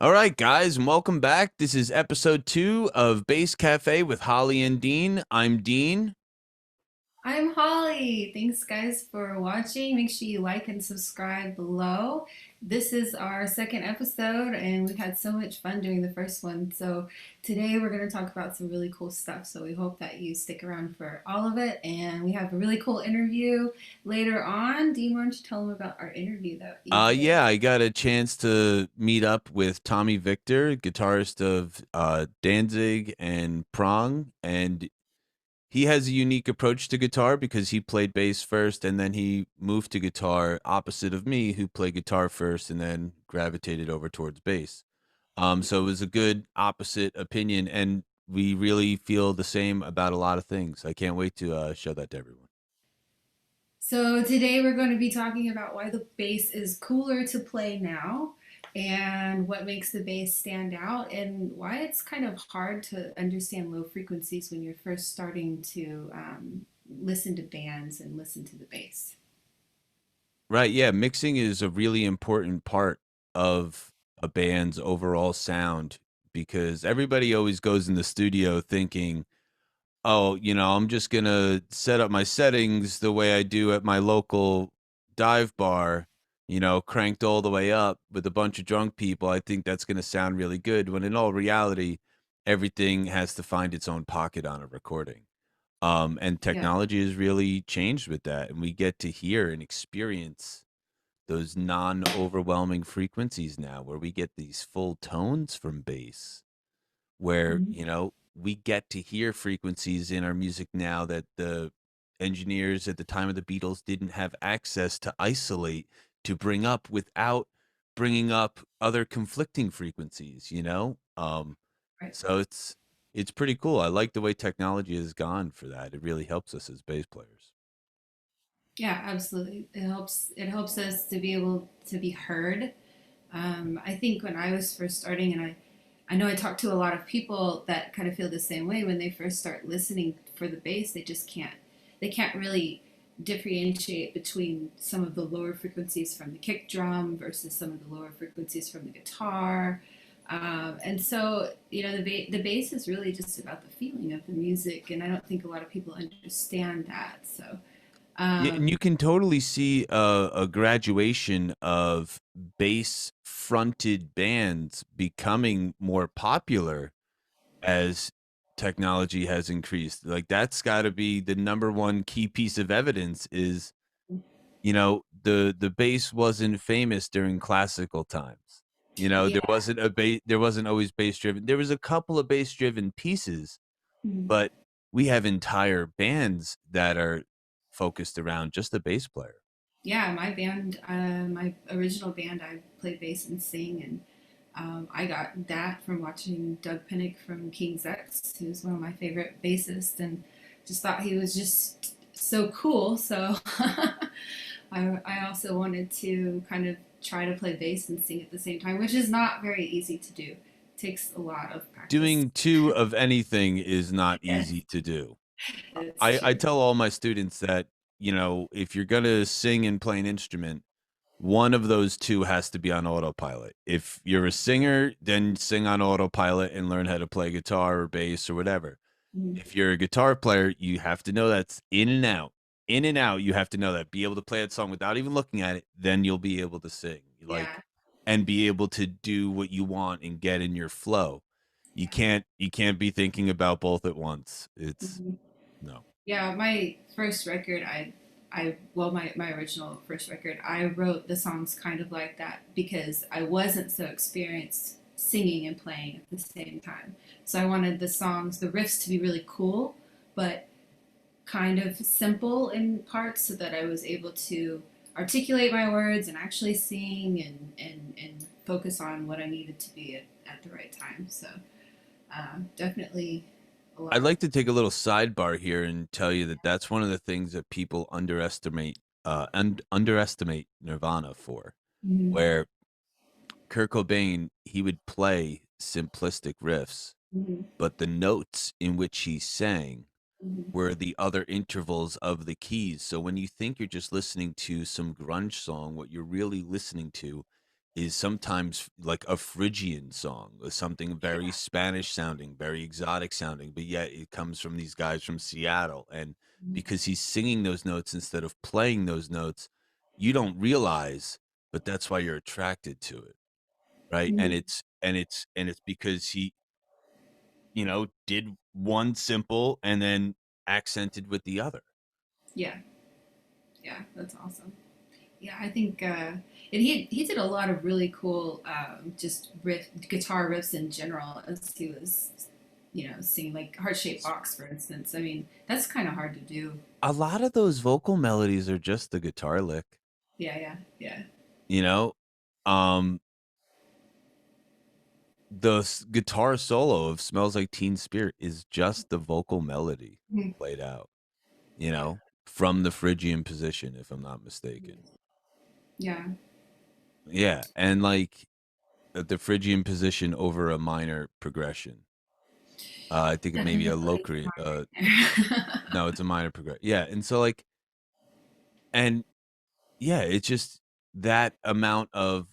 All right, guys, and welcome back. This is episode 2 of Bass Cafe with Holly and Dean. I'm Dean. I'm Holly. Thanks, guys, for watching. Make sure you like and subscribe below. This is our second episode, and we've had so much fun doing the first one. So, today we're going to talk about some really cool stuff. So, we hope that you stick around for all of it. And we have a really cool interview later on. Dean, why don't you tell them about our interview that you did? Yeah, I got a chance to meet up with Tommy Victor, guitarist of Danzig and Prong, and he has a unique approach to guitar because he played bass first and then he moved to guitar opposite of me, who played guitar first and then gravitated over towards bass. So it was a good opposite opinion, and we really feel the same about a lot of things. I can't wait to show that to everyone. So today we're going to be talking about why the bass is cooler to play now and what makes the bass stand out and why it's kind of hard to understand low frequencies when you're first starting to listen to bands and listen to the bass. Right, yeah, mixing is a really important part of a band's overall sound because everybody always goes in the studio thinking, "Oh, I'm just gonna set up my settings the way I do at my local dive bar, cranked all the way up with a bunch of drunk people. I think that's gonna sound really good." When in all reality, everything has to find its own pocket on a recording. And Yeah. technology has really changed with that, and we get to hear and experience those non-overwhelming frequencies now where we get these full tones from bass, where Mhm. we get to hear frequencies in our music now that the engineers at the time of the Beatles didn't have access to isolate to bring up without bringing up other conflicting frequencies. Right. So it's pretty cool. I like the way technology has gone for that. It really helps us as bass players. Yeah, absolutely. It helps us to be able to be heard. I think when I was first starting, and I know I talk to a lot of people that kind of feel the same way when they first start listening for the bass, they can't really differentiate between some of the lower frequencies from the kick drum versus some of the lower frequencies from the guitar. And so, the bass is really just about the feeling of the music, and I don't think a lot of people understand that. So, Yeah, and um, you can totally see a graduation of bass fronted bands becoming more popular as technology has increased. Like that's got to be the number one key piece of evidence is, the bass wasn't famous during classical times. There yeah. wasn't there wasn't always bass driven. There was a couple of bass driven pieces, but we have entire bands that are focused around just the bass player. Yeah, my original band, I played bass and sing, and I got that from watching Doug Pinnick from King's X, who's one of my favorite bassists, and just thought he was just so cool. So I also wanted to kind of try to play bass and sing at the same time, which is not very easy to do. It takes a lot of practice. Doing two of anything is not Yes, easy to do. it's I true. tell all my students that, if you're going to sing and play an instrument, one of those two has to be on autopilot. If you're a singer, then sing on autopilot and learn how to play guitar or bass or whatever. Mhm. If you're a guitar player, you have to know that's in and out. In and out, you have to know that. Be able to play that song without even looking at it, then you'll be able to sing. Like Yeah, and be able to do what you want and get in your flow. yeah. You can't be thinking about both at once. It's Mhm. no. Yeah, my first record, well, my original first record, I wrote the songs kind of like that because I wasn't so experienced singing and playing at the same time. So I wanted the songs, the riffs to be really cool, but kind of simple in parts so that I was able to articulate my words and actually sing and focus on what I needed to be at the right time. So definitely a lot I'd of. like to take a little sidebar here and tell you that that's one of the things that people underestimate and underestimate Nirvana for, Mhm, where Kurt Cobain, he would play simplistic riffs, mhm, but the notes in which he sang mhm. were the other intervals of the keys. So when you think you're just listening to some grunge song, what you're really listening to is sometimes like a Phrygian song, or something very Yeah. Spanish sounding, very exotic sounding, but yet it comes from these guys from Seattle. And because he's singing those notes instead of playing those notes, you don't realize, but that's why you're attracted to it, right? And Mhm. it's because he, did one simple and then accented with the other. Yeah. Yeah. That's awesome. Yeah, I think, and he did a lot of really cool, just guitar riffs in general as he was, singing like Heart Shaped Box, for instance. I mean, that's kind of hard to do. A lot of those vocal melodies are just the guitar lick, Yeah, yeah, yeah. you know? Um, the guitar solo of Smells Like Teen Spirit is just the vocal melody Mhm. played out, Yeah, from the Phrygian position, if I'm not mistaken. yeah. Yeah, and like the Phrygian position over a minor progression. I think it may be a Definitely Locrian. smart. No, it's a minor progression. Yeah, and so like, and yeah, it's just that amount of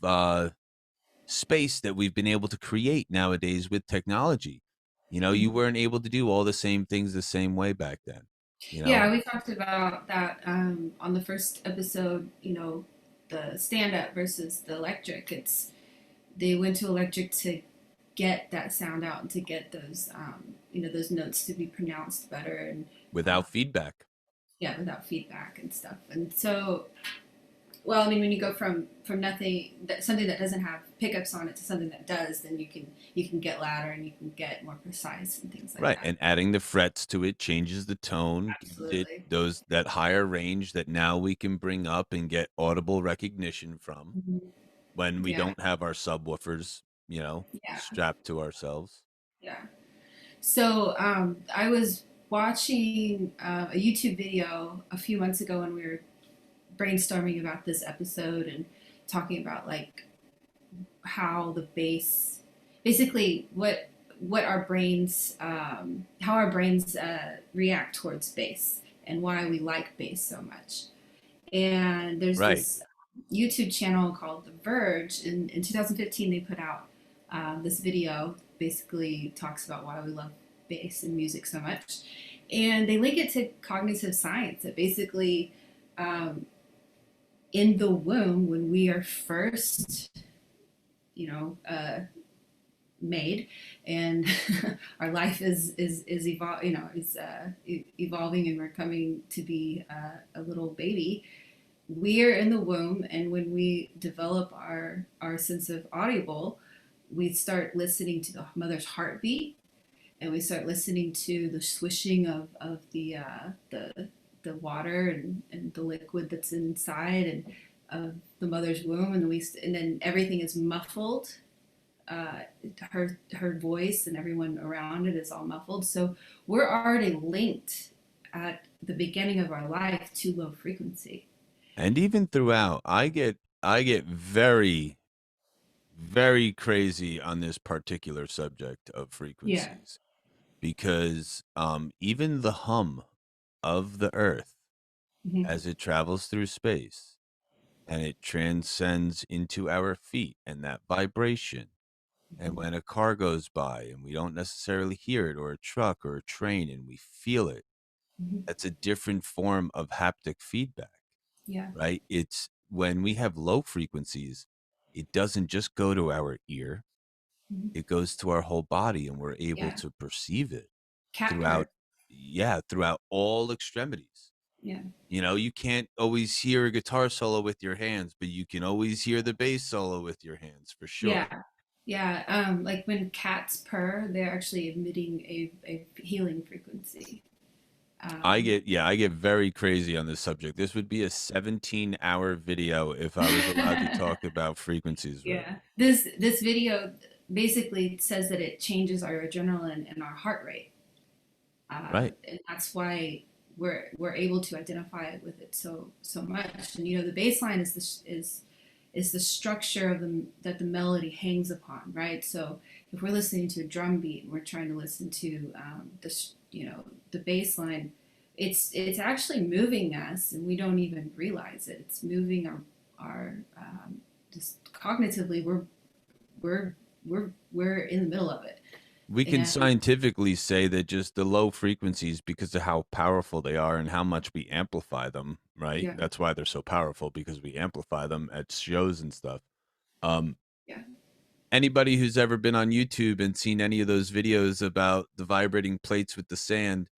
space that we've been able to create nowadays with technology. You weren't able to do all the same things the same way back then. You know, Yeah, we talked about that on the first episode. The stand up versus the electric. They went to electric to get that sound out and to get those notes to be pronounced better and uh, without feedback. yeah, without feedback and stuff. And so, well, I mean, when you go from nothing, something that doesn't have pickups on it to something that does, then you can get louder and you can get more precise and things like Right, that. and adding the frets to it changes the tone, gives it Absolutely. those that higher range that now we can bring up and get audible recognition from Mhm. when we Yeah, don't have our subwoofers, yeah, strapped to ourselves. yeah. So I was watching a YouTube video a few months ago when we were brainstorming about this episode and talking about like how the bass, basically what our brains, how our brains react towards bass and why we like bass so much. And there's Right. this YouTube channel called The Verge. In 2015, they put out this video, basically talks about why we love bass and music so much. And they link it to cognitive science that basically, um, in the womb, when we are first, you know, made, and our life is evolving, and we're coming to be a little baby. We're in the womb, and when we develop our sense of audible, we start listening to the mother's heartbeat, and we start listening to the swishing of the water and the liquid that's inside and of the mother's womb, and then everything is muffled. Her voice and everyone around it is all muffled. So we're already linked at the beginning of our life to low frequency. And even throughout, I get very, very crazy on this particular subject of Yeah. frequencies because even the hum of the earth Mm-hmm. as it travels through space and it transcends into our feet, and that vibration, and Mm-hmm. when a car goes by and we don't necessarily hear it, or a truck or a train, and we feel it, Mm-hmm. that's a different form of haptic feedback, Yeah. right? It's when we have low frequencies, it doesn't just go to our ear, Mm-hmm. it goes to our whole body, and we're able Yeah. to perceive it Cat throughout, purr. yeah, throughout all extremities. Yeah. You can't always hear a guitar solo with your hands, but you can always hear the bass solo with your hands for Yeah. sure. Yeah. Like when cats purr, they're actually emitting a healing frequency. Um, I get very crazy on this subject. This would be a 17-hour video if I was allowed to talk about frequencies right yeah. now. This video basically says that it changes our adrenaline and our heart rate. Right. And that's why we're able to identify with it so much. And the bass line is the structure of that the melody hangs upon, right? So if we're listening to a drum beat and we're trying to listen to the bass line, it's actually moving us, and we don't even realize it. It's moving our this cognitively we're we're in the middle of it. We can And scientifically say that just the low frequencies, because of how powerful they are and how much we amplify them, right? yeah, That's why they're so powerful, because we amplify them at shows and stuff. Um, yeah. Anybody who's ever been on YouTube and seen any of those videos about the vibrating plates with the sand,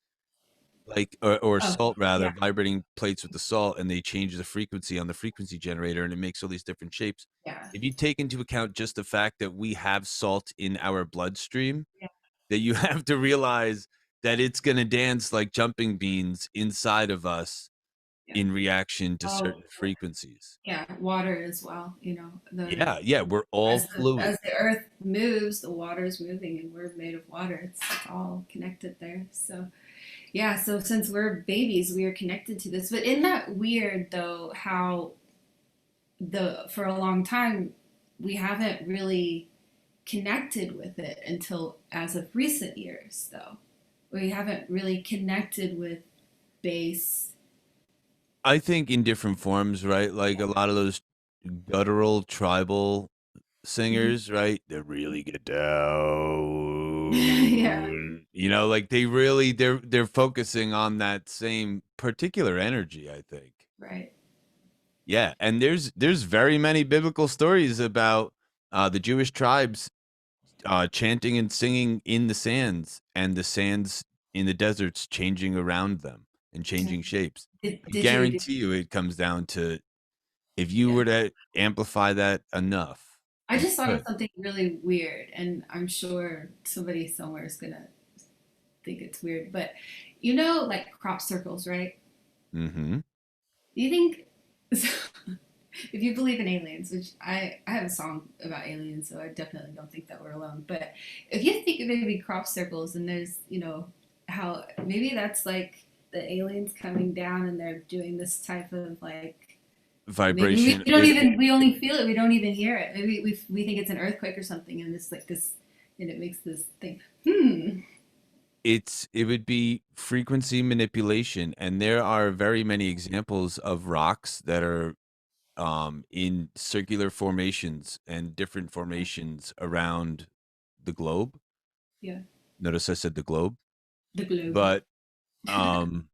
like, or Oh, salt rather, yeah, vibrating plates with the salt, and they change the frequency on the frequency generator, and it makes all these different shapes. yeah, If you take into account just the fact that we have salt in our bloodstream, yeah, that you have to realize that it's gonna dance like jumping beans inside of us yeah. in reaction to Oh, certain frequencies. yeah. Water as well. You know, the Yeah, yeah, we're all fluid. as the earth moves, the water's moving, and we're made of water. It's all connected there. So yeah. So since we're babies, we are connected to this. But isn't that weird though? How the for a long time we haven't really connected with it until as of recent years, though. We haven't really connected with bass. I think in different forms, right? Like a lot of those guttural tribal Mhm. singers, right? They really get Yeah, down. Like they're focusing on that same particular energy, I think. right. Yeah, and there's very many biblical stories about the Jewish tribes chanting and singing in the sands, and the sands in the deserts changing around them and Yeah. changing shapes. I Did guarantee you it comes down to, if you yeah. were to amplify that enough, I you just thought of could. something really weird, and I'm sure somebody somewhere is gonna think it's weird, but you know, like crop circles, right? Mhm. Do you think if you believe in aliens, which I have a song about aliens, so I definitely don't think that we're alone. But if you think of maybe crop circles and there's, you know, how maybe that's like the aliens coming down and they're doing this type of like maybe Vibration, we don't even we only feel it, we don't even hear it. Maybe we think it's an earthquake or something, and it's like this, and it makes this thing. Hmm. it would be frequency manipulation, and there are very many examples of rocks that are in circular formations and different Yeah. formations around the globe. Yeah. Notice I said the globe, The globe. but um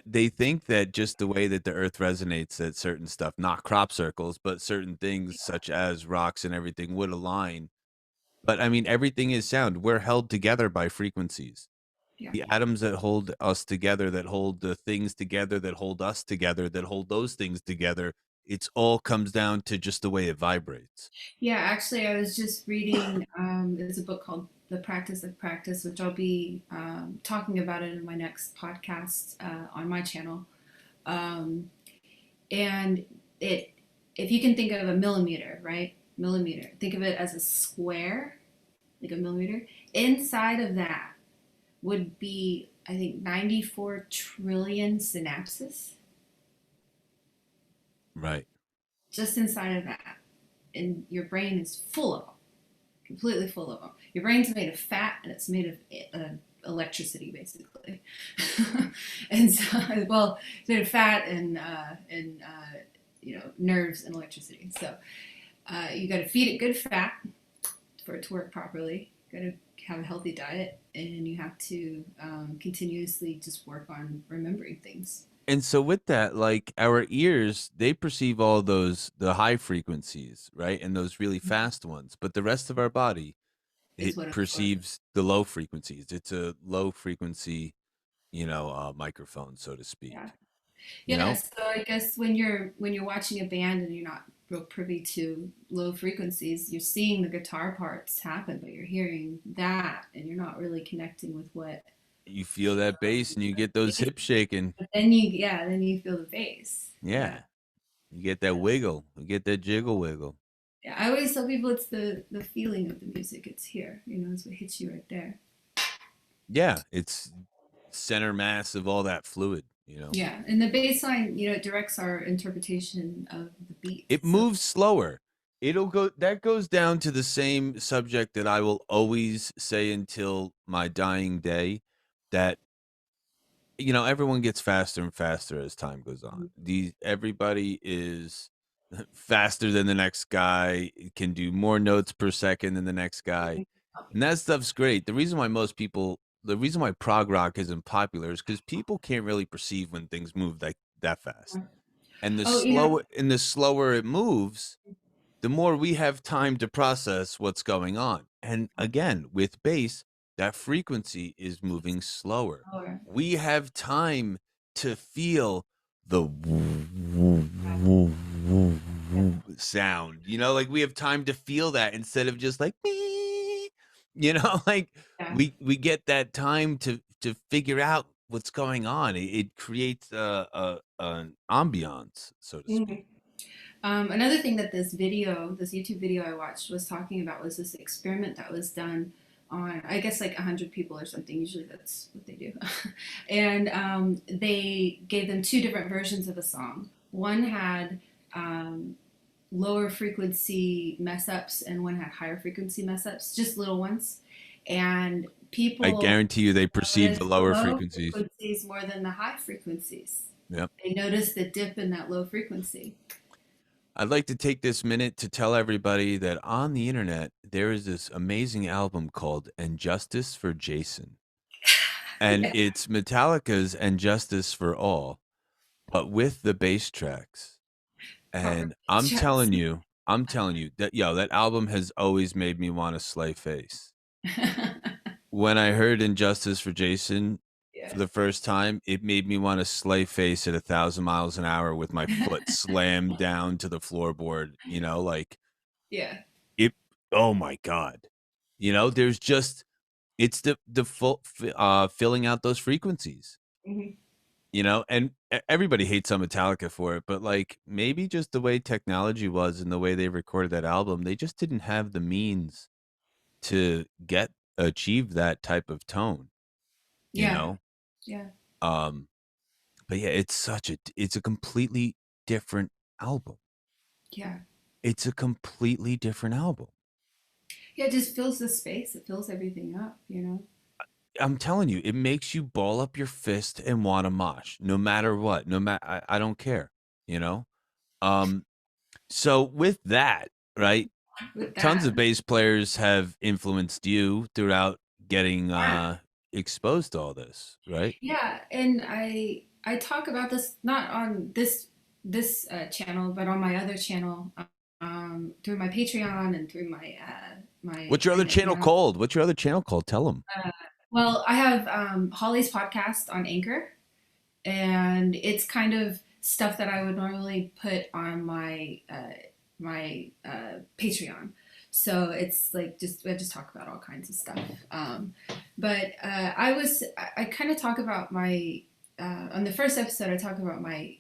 they think that just the way that the earth resonates, that certain stuff, not crop circles, but certain things such as rocks and everything would align. But I mean, everything is sound. We're held together by frequencies. Yeah. The atoms that hold us together, that hold the things together, that hold us together, that hold those things together, it's all comes down to just the way it vibrates. Yeah, actually, I was just reading. There's a book called The Practice of Practice, which I'll be talking about it in my next podcast on my channel. Um, and it, if you can think of a millimeter, right? Millimeter. Think of it as a square, like a millimeter. Inside of that would be, I think, 94 trillion synapses Right. just inside of that, and your brain is full of them, completely full of them. Your brain's made of fat and it's made of electricity, basically. And so, well, it's made of fat and you know, nerves and electricity. So you got to feed it good fat for it to work properly. You got to have a healthy diet, and you have to continuously just work on remembering things. And so with that, like our ears, they perceive all those the high frequencies, right? And those really fast ones. But the rest of our body, Is it what absorbs it. perceives the low frequencies. It's a low frequency, microphone, so to Yeah. speak. You Yeah, know? so I guess when you're watching a band and you're not real privy to low frequencies, you're seeing the guitar parts happen, but you're hearing that, and you're not really connecting with what. You feel that bass and you get those hips shaking. But then you, yeah, then you feel the bass. Yeah, Yeah. You get that wiggle. You get that jiggle wiggle. yeah. I always tell people it's the feeling of the music. It's here, you know, it's what hits you right there. Yeah, it's center mass of all that fluid. Yeah, and the bass line, you know, it directs our interpretation of the beat. It So moves slower. That goes down to the same subject that I will always say until my dying day, that everyone gets faster and faster as time goes on. These Everybody is faster than the next guy, it can do more notes per second than the next guy. And that stuff's great. The reason why prog rock isn't popular is because people can't really perceive when things move like that fast. And Oh, you know, the slower it moves, the more we have time to process what's going on. And again, with bass, that frequency is moving slower. oh, We have time to feel the yeah, sound, like we have time to feel that instead of just like, like yeah. we get that time to figure out what's going on. It creates an ambiance, so to speak. Mhm. Another thing that this YouTube video I watched was talking about was this experiment that was done on, I guess, like 100 people or something. Usually that's what they do. And they gave them two different versions of a song. One had um, lower frequency mess ups, and one had higher frequency mess ups, just little ones. And I people guarantee you they perceive the noticed the lower low frequencies. frequencies more than the high frequencies. Yep. They noticed the dip in that low frequency. I'd like to take this minute to tell everybody that on the internet, there is this amazing album called And Justice for Jason. And Yeah. it's Metallica's And Justice for All, but with the bass tracks. Proper And checks. I'm telling you that, that album has always made me want to slay face. When I heard Injustice for Jason for Yeah. the first time, it made me want to slay face at 1,000 miles an hour with my foot slammed down to the floorboard. Like Yeah. it. Oh my god! There's just it's the full filling out those frequencies. Hmm. And everybody hates on Metallica for it, but like maybe just the way technology was and the way they recorded that album, they just didn't have the means to achieve that type of tone. you Yeah. know Yeah. um but yeah, it's a completely different album. Yeah. It's a completely different album. Yeah. It just fills the space. It fills everything up, you know? I'm telling you, it makes you ball up your fist and want to mosh no matter what. No matter, I don't care you know um so with that, right, With tons that. of bass players have influenced you throughout getting exposed to all this, right? Yeah. And I talk about this not on this channel, but on my other channel, through my Patreon and through my What's your other thing that, channel called? Tell them. uh, well, I have Holly's podcast on Anchor, and it's kind of stuff that I would normally put on my Patreon. So it's like just I just talk about all kinds of stuff. But I kind of talk about my on the first episode I talk about my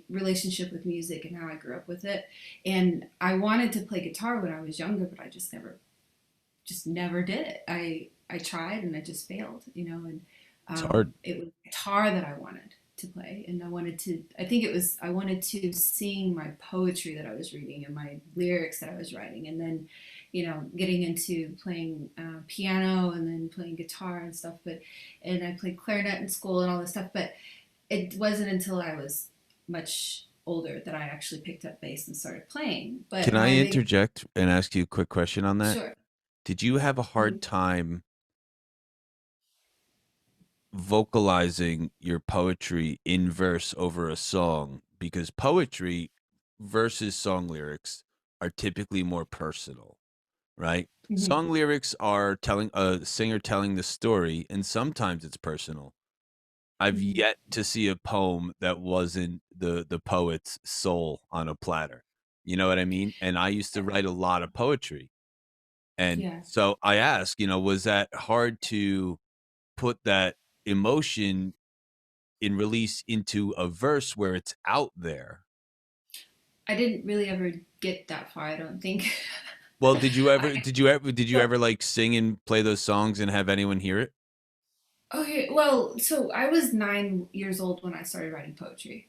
relationship with music and how I grew up with it. And I wanted to play guitar when I was younger, but I just never did it. I tried and I just failed, and It's hard. it was guitar that I wanted to play, and I think it was I wanted to sing my poetry that I was reading and my lyrics that I was writing, and then getting into playing piano and then playing guitar and stuff. And I played clarinet in school and all this stuff, but it wasn't until I was much older that I actually picked up bass and started playing. Can But I my big interject and ask you a quick question on that? Sure. Did you have a hard Mhm. time vocalizing your poetry in verse over a song? Because poetry versus song lyrics are typically more personal, right? Mhm. Song lyrics are telling a singer telling the story, and sometimes it's personal. I've Mhm. yet to see a poem that wasn't the poet's soul on a platter. You know what I mean? And I used to write a lot of poetry. And Yeah. so I ask, was that hard to put that emotion in release into a verse where it's out there? I didn't really ever get that far, I don't think. Well, I, did you so, ever like sing and play those songs and have anyone hear it? okay, well, so I was 9 years old when I started writing poetry.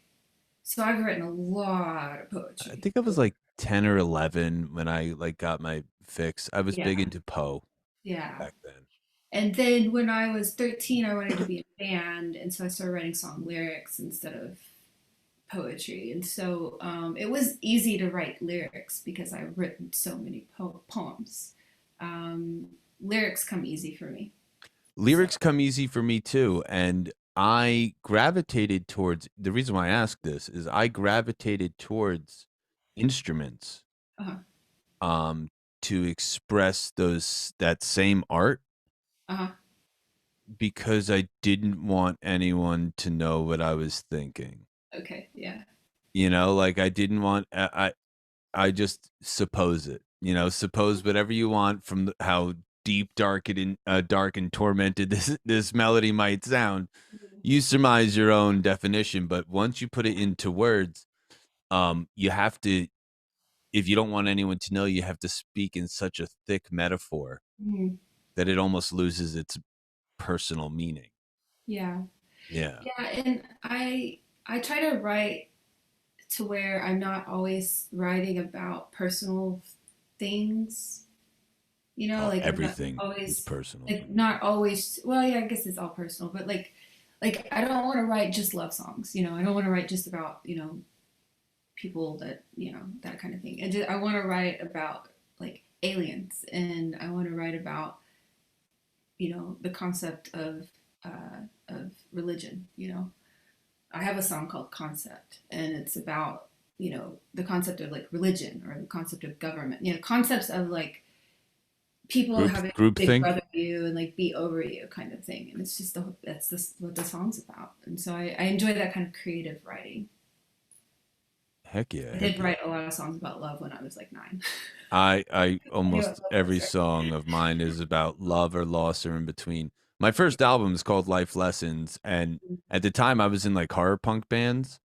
So I've written a lot of I poetry. think I was like 10 or 11 when I like got my fix. I was big Yeah, into Poe yeah. back then. And then when I was 13, I wanted to be in a band, and so I started writing song lyrics instead of poetry, and so it was easy to write lyrics because I've written so many poems. Um, Lyrics come easy for me. So, Lyrics come easy for me too, and I gravitated towards the reason why I ask this is I gravitated towards instruments uh-huh, um to express those that same art uh-huh, because I didn't want anyone to know what I was thinking. okay, yeah. You know, like I didn't want I just suppose it. You know, suppose whatever you want from how deep, dark and tormented this melody might sound. You surmise your own definition, but once you put it into words, you have to. If you don't want anyone to know, you have to speak in such a thick metaphor Mhm. that it almost loses its personal meaning. Yeah. Yeah. Yeah, and I try to write to where I'm not always writing about personal things. You know, Oh, like I'm not everything is always personal. like not always well, yeah, I guess it's all personal, but like I don't want to write just love songs, you know. I don't want to write just about, you know, people that, you know, that kind of thing. And just, I want to write about like aliens, and I want to write about, you know, the concept of religion, you know. I have a song called Concept, and it's about, you know, the concept of like religion or the concept of government, you know, concepts of like people having Group big think. brother you and like be over you kind of thing. And it's just that's just what the song's about. And so I enjoy that kind of creative writing. Heck yeah, I heck did yeah. write a lot of songs about love when I was like 9. I I knew what almost love was, every right? song of mine is about love or loss or in between. My first album is called Life Lessons, and at the time I was in like horror punk bands,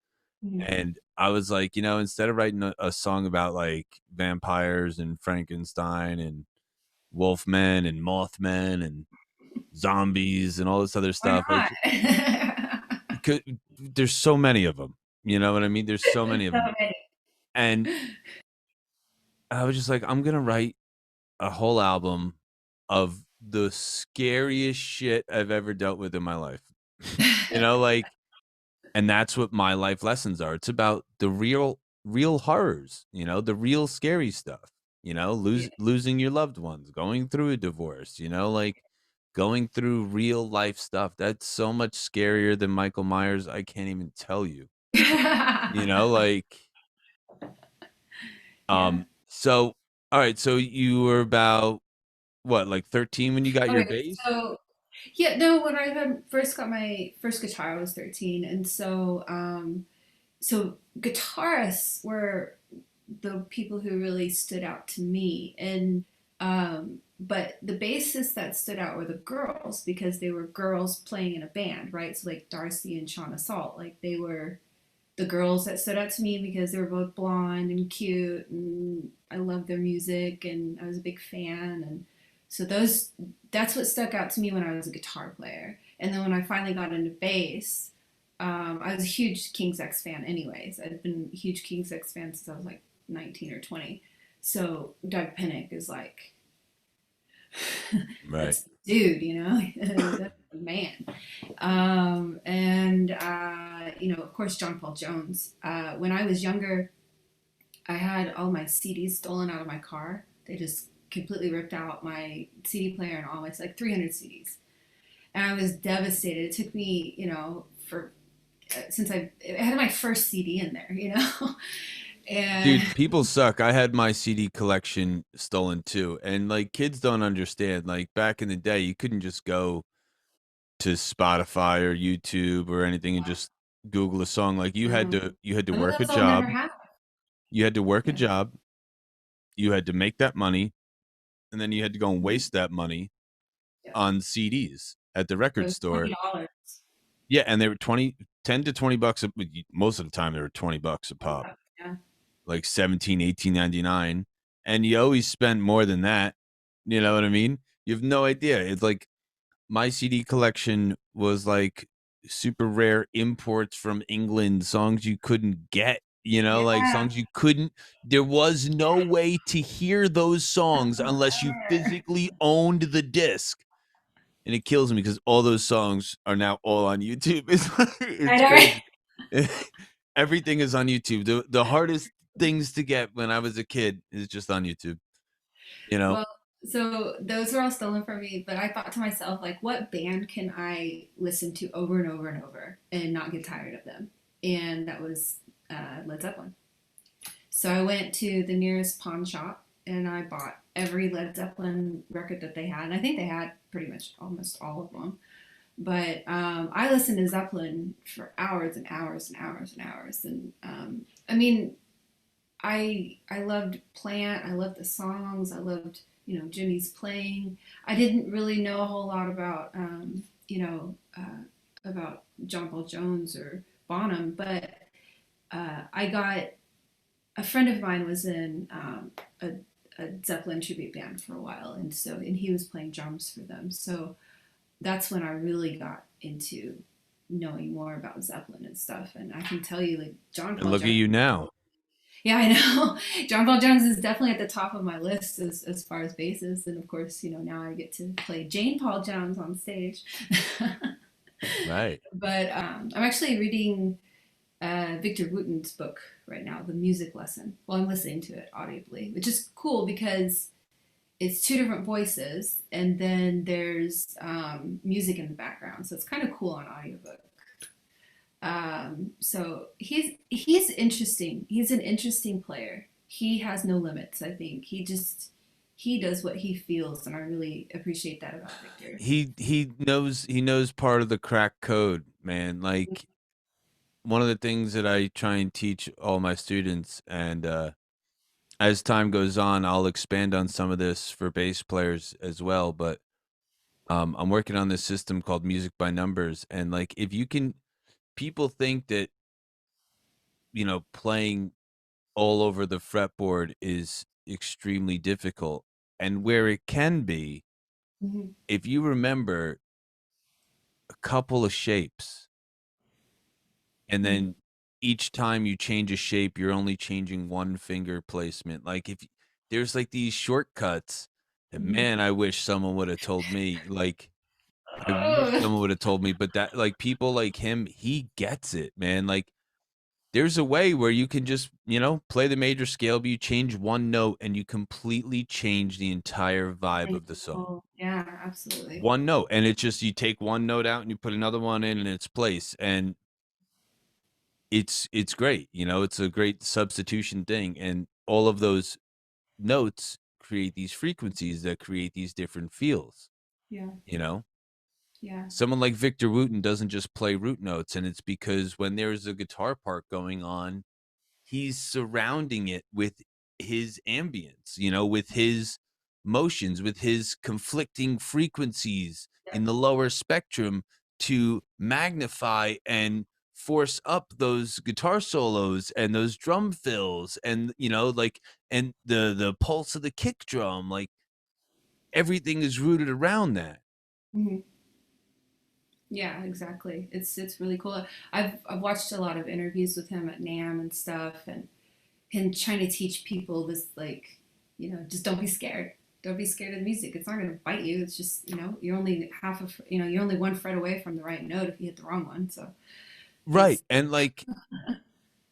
Mhm. and I was like, you know, instead of writing a song about like vampires and Frankenstein and wolfmen and mothmen and zombies and all this other Why stuff, not? could, there's so many of them. You know what I mean? There's so many of So them, many. and I was just like, I'm gonna write a whole album of the scariest shit I've ever dealt with in my life. You know, like, and that's what my life lessons are. It's about the real horrors, you know, the real scary stuff, you know, Yeah. losing your loved ones, going through a divorce, you know, like going through real life stuff. That's so much scarier than Michael Myers. I can't even tell you, you know, like, Yeah. so, all right. So you were about what, like 13 when you got your Okay, bass? so yeah, no, when I first got my first guitar, I was 13, and so so guitarists were the people who really stood out to me, and but the bassists that stood out were the girls because they were girls playing in a band, right? So like Darcy and Shauna Salt, like they were the girls that stood out to me because they were both blonde and cute, and I loved their music, and I was a big fan. And so those that's what stuck out to me when I was a guitar player. And then when I finally got into bass, I was a huge King's X fan anyways. I'd been a huge King's X fan since I was like 19 or 20. So Doug Pinnick is like Right. that's the dude, you know. That's the man. And you know, of course, John Paul Jones. When I was younger, I had all my CDs stolen out of my car. They just completely ripped out my CD player and all my like 300 CDs, and I was devastated. It took me, you know, for since I had my first CD in there, you know, and Dude, people suck. I had my CD collection stolen too. And like kids don't understand. Like back in the day, you couldn't just go to Spotify or YouTube or anything and just Google a song. Like you had to some of work a those I'll never job. have. You had to work a Yeah, job. You had to make that money, and then you had to go and waste that money yeah. on CDs at the It record was store. $20. Yeah, and they were 10 to 20 bucks most of the time they were 20 bucks a pop. Yeah. Like 17, 18.99, and you always spend more than that. You know what I mean? You have no idea. It's like my CD collection was like super rare imports from England, songs you couldn't get, you know, like Yeah. songs you couldn't. There was no way to hear those songs unless you physically owned the disc. And it kills me because all those songs are now all on YouTube. It's I it's know. crazy. Everything is on YouTube. The hardest things to get when I was a kid is just on YouTube, you know? Well, so those are all stolen from me, but I thought to myself, like, what band can I listen to over and over and over and not get tired of them? And that was Led Zeppelin. So I went to the nearest pawn shop and I bought every Led Zeppelin record that they had. And I think they had pretty much almost all of them. But I listened to Zeppelin for hours and hours and hours and hours. And I mean, I loved Plant. I loved the songs. I loved Jimmy's playing. I didn't really know a whole lot about about John Paul Jones or Bonham, but I got a friend of mine was in a Zeppelin tribute band for a while, and he was playing drums for them. So that's when I really got into knowing more about Zeppelin and stuff. And I can tell you, like John And Paul look at Jones. you now. Yeah, I know. John Paul Jones is definitely at the top of my list as far as basses, and of course, now I get to play Jane Paul Jones on stage. Right. But I'm actually reading Victor Wooten's book right now, The Music Lesson. Well, I'm listening to it audibly, which is cool because it's two different voices, and then there's music in the background, so it's kind of cool on audiobook. So he's interesting. He's an interesting player. He has no limits. I think he does what he feels, and I really appreciate that about Victor. He knows part of the crack code, man. Like one of the things that I try and teach all my students, and as time goes on, I'll expand on some of this for bass players as well. But I'm working on this system called music by numbers, and like if you can, people think that playing all over the fretboard is extremely difficult, and where it can be, Mm-hmm. if you remember a couple of shapes, and Mm-hmm. then each time you change a shape, you're only changing one finger placement. Like there's like these shortcuts that, Mm-hmm. man, I wish someone would have told me. Like I wish Oh, someone would have told me, but that like people like him, he gets it, man. Like there's a way where you can just, play the major scale, but you change one note and you completely change the entire vibe of the song. oh, yeah, absolutely. One note, and it's just you take one note out and you put another one in its place, and it's great. It's a great substitution thing, and all of those notes create these frequencies that create these different feels. Yeah, You know, yeah. someone like Victor Wooten doesn't just play root notes, and it's because when there's a guitar part going on, he's surrounding it with his ambience, with his motions, with his conflicting frequencies Yeah. in the lower spectrum to magnify and force up those guitar solos and those drum fills and like and the pulse of the kick drum, like everything is rooted around that. Mhm. Yeah, exactly. It's really cool. I've watched a lot of interviews with him at NAMM and stuff, and him trying to teach people this, like, just don't be scared. Don't be scared of the music. It's not going to bite you. It's just, you're only you're only one fret away from the right note if you hit the wrong one. So Right. it's And like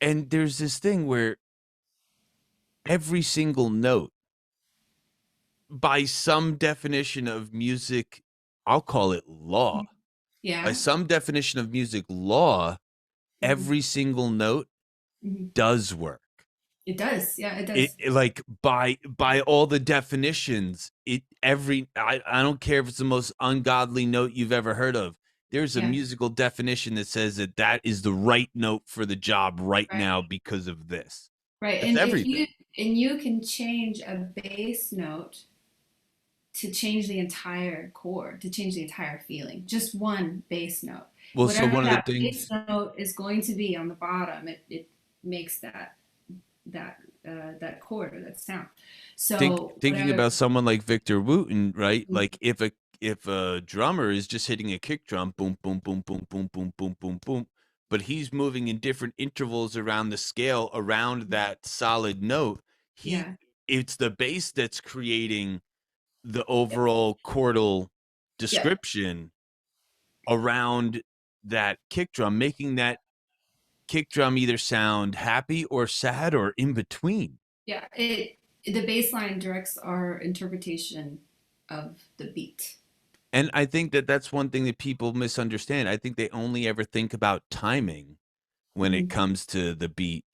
and there's this thing where every single note, by some definition of music, I'll call it law. By yeah. some definition of music law, Hmm. every single note Hmm. does work. It does. Yeah, it It, does. like by all the definitions, I don't care if it's the most ungodly note you've ever heard of. There's a Yeah. musical definition that says that that is the right note for the job right Right. now because of this. Right. That's And if you everything. and you can change a bass note to change the entire chord, to change the entire feeling. Just one bass note. Well, so Whatever one of the that bass things note is going to be on the bottom, it makes that chord or that sound. So thinking whatever. about someone like Victor Wooten, right? Like if a drummer is just hitting a kick drum, boom, boom, boom, boom, boom, boom, boom, boom, boom, but he's moving in different intervals around the scale around that solid note. He Yeah. It's the bass that's creating the overall chordal Yep. description around that kick drum, making that kick drum either sound happy or sad or in between. Yeah, it the bass line directs our interpretation of the beat. And I think that that's one thing that people misunderstand. I think they only ever think about timing when it Mm-hmm. comes to the beat,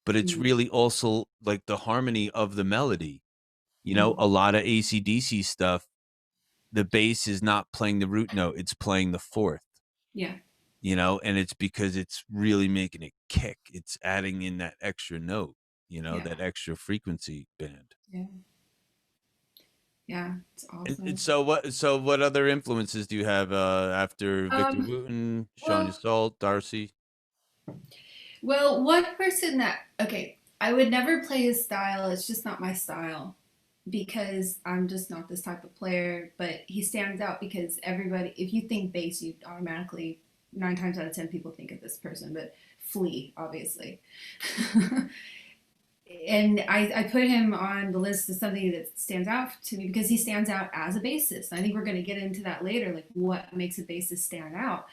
but it's really also like the harmony of the melody. You know, Mm-hmm. a lot of AC/DC stuff, the bass is not playing the root note, it's playing the fourth, Yeah, and it's because it's really making it kick. It's adding in that extra note, yeah, that extra frequency band. yeah, yeah. It's And awesome. so what other influences do you have after Victor Um, Wooten, Sean well, Yseult, Darcy? one person that okay, I would never play his style. It's just not my style because I'm just not this type of player. But he stands out because everybody, if you think bass, you automatically 9 times out of 10 people think of this person. But Flea, obviously. And I put him on the list as something that stands out to me because he stands out as a bassist. I think we're going to get into that later, like what makes a bassist stand out.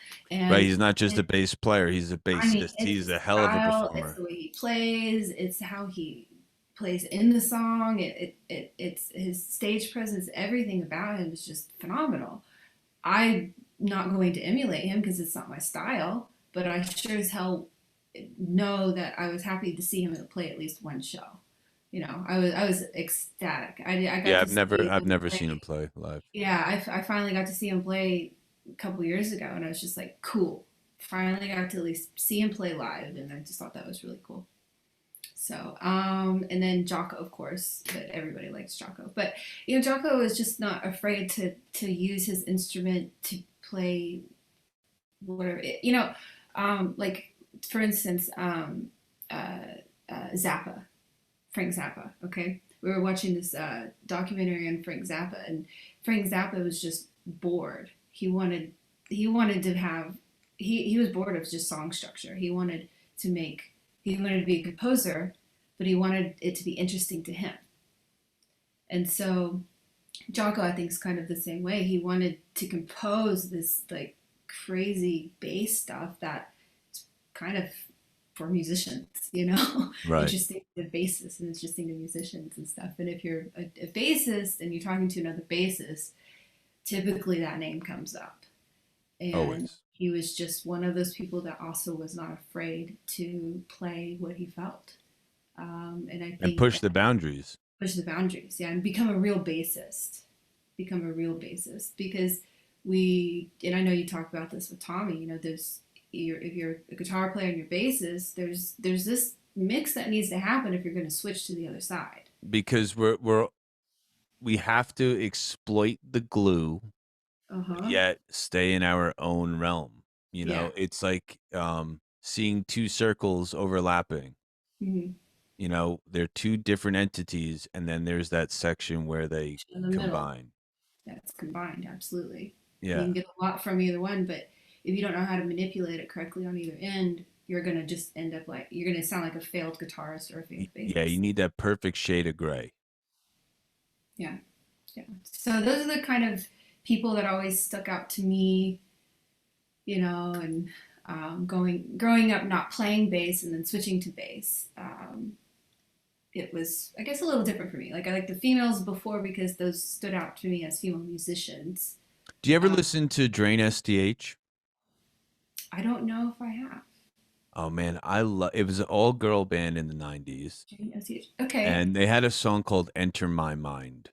Right, And he's not just a bass player, he's a I mean, bassist. it's He's his a hell of a style, it's performer. the way he plays, it's how he plays in the song, it's his stage presence, everything about him is just phenomenal. I'm not going to emulate him because it's not my style, but I sure as hell know that I was happy to see him play at least one show. I was ecstatic. I got Yeah, to see I've him never seen him play. play live. Yeah, I finally got to see him play a couple years ago, and I was just like, cool. Finally got to at least see him play live, and I just thought that was really cool. So, and then Jocko, of course, but everybody likes Jocko. But Jocko is just not afraid to use his instrument to play whatever. Like for instance, Zappa, Frank Zappa. Okay, we were watching this documentary on Frank Zappa, and Frank Zappa was just bored. He wanted to have he was bored of just song structure. To make he wanted to be a composer, but he wanted it to be interesting to him. And so Jocko, I think, is kind of the same way. He wanted to compose this like crazy bass stuff that's kind of for musicians, Right. interesting to bassists and interesting to musicians and stuff. And if you're a bassist and you're talking to another bassist, typically that name comes up. And Always. he was just one of those people that also was not afraid to play what he felt. And I And think push that the boundaries. push the boundaries, yeah, and become a real bassist. Become a real bassist because and I know you talk about this with Tommy. If you're a guitar player and you're bassist, there's this mix that needs to happen if you're going to switch to the other side. Because we have to exploit the glue, Uh but huh. yet stay in our own realm. Yeah. It's like seeing two circles overlapping. Mm-hmm. They're two different entities, and then there's that section where they In the middle, combine. that's combined. Absolutely. You Yeah. can get a lot from either one, but if you don't know how to manipulate it correctly on either end, you're gonna just end up like you're gonna sound like a failed guitarist or a failed Yeah, you bassist. need that perfect shade of gray. Yeah. Yeah. So those are the kind of people that always stuck out to me, and growing up not playing bass and then switching to bass. It was, I guess, a little different for me. Like I like the females before because those stood out to me as female musicians. Do you ever Uh, listen to Drain SDH? I don't know if I have. Oh man, I love it. Was an all girl band in the 90s, Okay. and they had a song called Enter My Mind.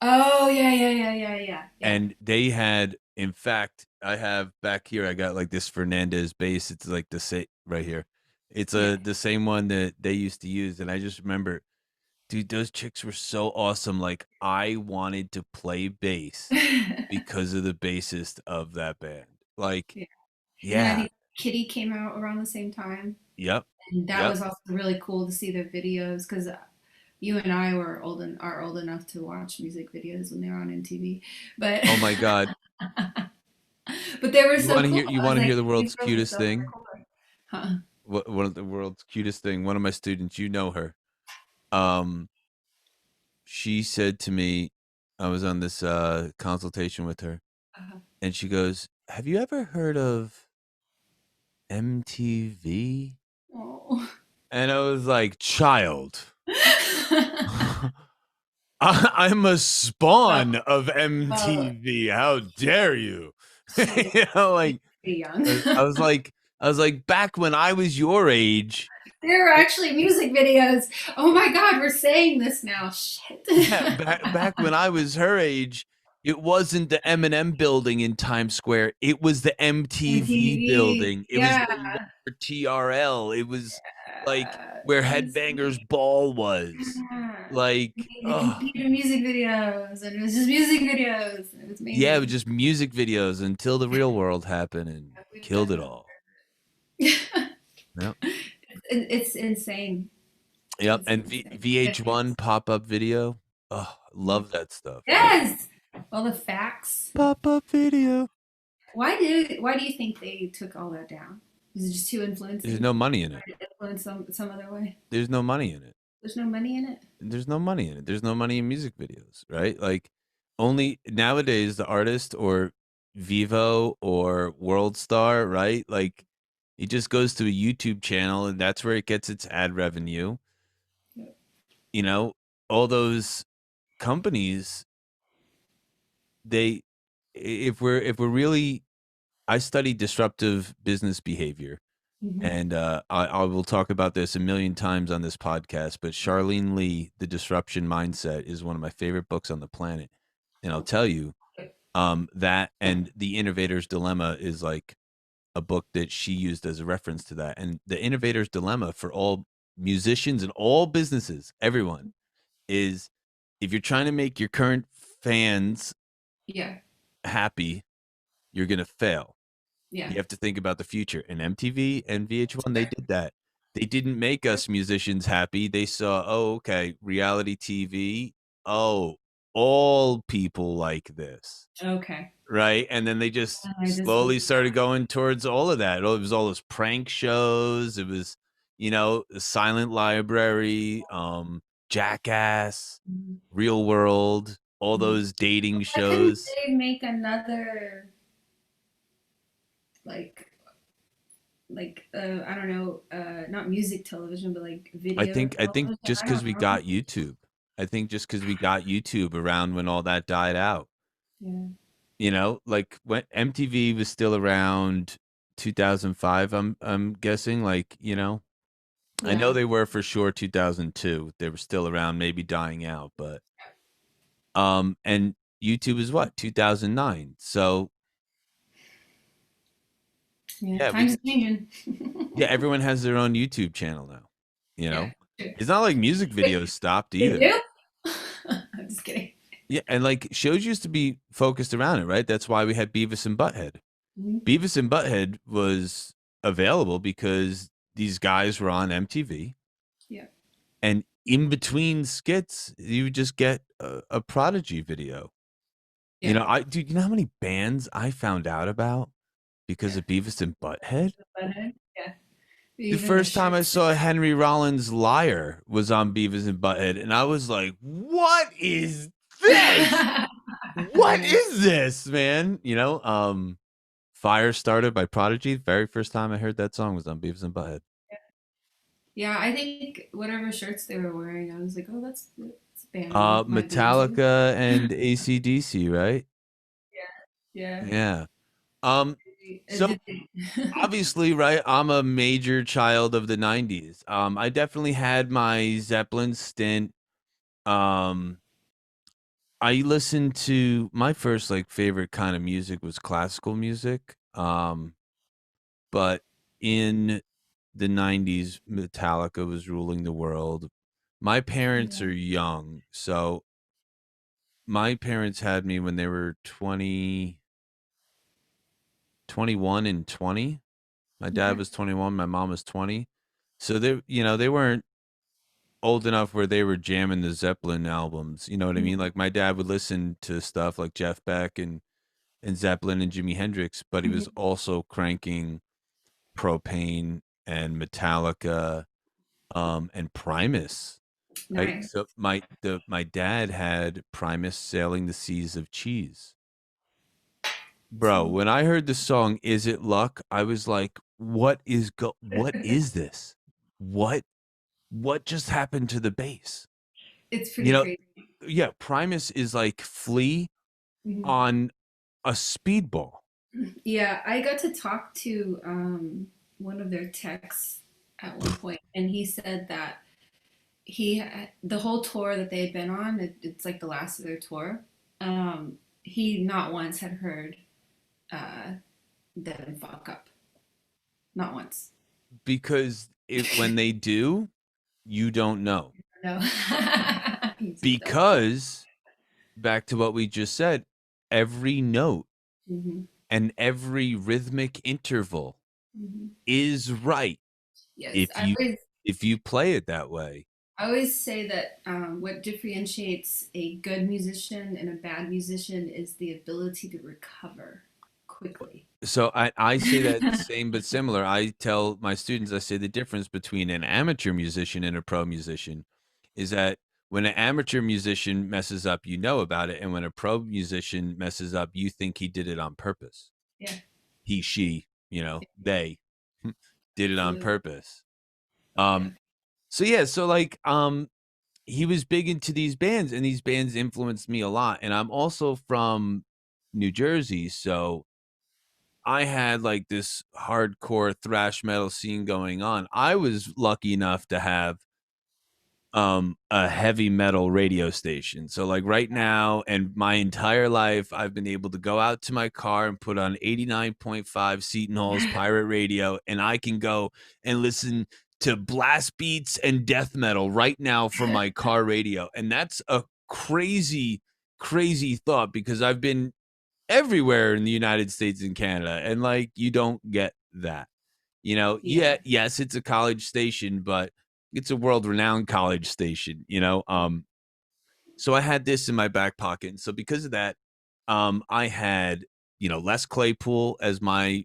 Oh yeah, yeah, yeah, yeah, yeah, yeah, And they had, in fact, I have back here, I got like this Fernandez bass. It's like the same right here. It's yeah. the same one that they used to use. And I just remember, dude, those chicks were so awesome. Like I wanted to play bass because of the bassist of that band. Like, Yeah. And then I yeah, think Kitty came out around the same time, yep, and that yep. was also really cool to see their videos because you and I are old enough to watch music videos when they were on MTV, but Oh my God. but they were You so want to cool. hear you I was want to hear like, the these world's girls are cutest so thing? hardcore. Huh. One of the world's cutest thing. One of my students, you know her. Um, she said to me, I was on this consultation with her, Uh, and she goes, "Have you ever heard of MTV?" And I was like, child, I'm a well, spawn of well, MTV. How dare you? she's Like pretty young. I was like, back when I was your age. There are It, actually music videos. Oh my god, we're saying this now. Shit. yeah, back when I was her age, it wasn't the M&M building in Times Square. It was the MTV MTV. building. It was Yeah. the lower TRL. It was like where Headbangers MTV. Ball was. Yeah. Like, They oh, competed music videos, and it was just music videos. It was yeah, it was amazing. just music videos until the real world happened and We've killed done it that. all. Yep. It's insane. Yep. It's And insane. VH1 pop-up video. Oh, love that stuff. Yes. All the facts. Pop-up video. Why do you think they took all that down? Is it just too There's influencing? no money in it. Trying to influence some other way? There's no money in it. There's no money in it. There's no money in it. There's no money in music videos, right? Like only nowadays the artist or Vivo or World Star, right? Like it just goes to a YouTube channel and that's where it gets its ad revenue. You know, all those companies, they if we're really I study disruptive business behavior. Mm-hmm. And I will talk about this a million times on this podcast, but Charlene Lee, The Disruption Mindset, is one of my favorite books on the planet. And I'll tell you, that and The Innovator's Dilemma is like a book that she used as a reference to that. And The Innovator's Dilemma for all musicians and all businesses, everyone, is if you're trying to make your current fans Yeah. happy, you're going to fail. Yeah. You have to think about the future. And MTV and VH1, they did that. They didn't make us musicians happy. They saw, oh, okay, reality TV. Oh, all people like this. Okay. Right. And then they just I just slowly started going towards all of that. Oh, it was all those prank shows. It was, the Silent Library, Jackass, Real World, all those dating why couldn't shows. they make another like I don't know, not music television, but like I video think I think television? just I because don't we know. got YouTube. I think just because we got YouTube around when all that died out. Yeah. Like when MTV was still around 2005, I'm guessing, like, I know Yeah. they were for sure 2002. They were still around, maybe dying out, but and YouTube is what? 2009. So, Yeah. yeah, Times changing. yeah, everyone has their own YouTube channel now, you Yeah. know. True. It's not like music Wait, videos stopped they either. do? I'm just kidding. Yeah, and like shows used to be focused around it, right? That's why we had Beavis and Butthead. Mhm. Beavis and Butthead was available because these guys were on MTV, Yeah. and in between skits, you would just get a Prodigy video. Yeah. Dude, you know how many bands I found out about because Yeah. of Beavis and Butthead? Butthead. Yeah. The Even the first time I shirts. saw Henry Rollins' Liar was on Beavis and Butthead, and I was like, "What is this? What is this, man?" Firestarter by Prodigy. Very first time I heard that song was on Beavis and Butthead. Yeah, I think whatever shirts they were wearing, I was like, oh, that's a band I might be into. Metallica and AC/DC, right? Yeah. Yeah. Um, so Did they- obviously, right, I'm a major child of the 90s. I definitely had my Zeppelin stint. Um, I listened to my first like favorite kind of music was classical music. But in the 90s, Metallica was ruling the world. My parents yeah. are young, so my parents had me when they were 21 and 20. My dad Okay. was 21, my mom was 20. So they weren't old enough where they were jamming the Zeppelin albums. You know what I mean? Mhm. Like my dad would listen to stuff like Jeff Beck and Zeppelin and Jimi Hendrix, but he was Mhm. also cranking Propane and Metallica, and Primus. Right? Nice. So my dad had Primus Sailing the Seas of Cheese. Bro, So when I heard the song Is It Luck, I was like, what is this? What? what just happened to the bass? It's You pretty know, crazy. yeah, Primus is like Flea Mhm. on a speedball. Yeah, I got to talk to one of their techs at one point, and he said that the whole tour that they had been on, it's like the last of their tour. He not once had heard uh, them fuck up, not once. Because when they do, you don't know. No, you just don't. Because back to what we just said, every note Hmm. and every rhythmic interval Hmm. is right Yes, if you play it that way. I always say that what differentiates a good musician and a bad musician is the ability to recover quickly. So I say that same but similar. I tell my students, I say the difference between an amateur musician and a pro musician is that when an amateur musician messes up, you know about it, and when a pro musician messes up, you think he did it on purpose. Yeah, He, she, they did it on absolutely. purpose. Yeah. Um, so yeah, so like he was big into these bands, and these bands influenced me a lot. And I'm also from New Jersey, so I had like this hardcore thrash metal scene going on. I was lucky enough to have a heavy metal radio station. So like right now and my entire life I've been able to go out to my car and put on 89.5 Seton Hall's pirate radio, and I can go and listen to blast beats and death metal right now from my car radio. And that's a crazy thought because I've been everywhere in the United States and Canada, and like you don't get that. Yeah. Yes, it's a college station, but it's a world renowned college station, you know. So I had this in my back pocket. And so because of that, I had, Les Claypool as my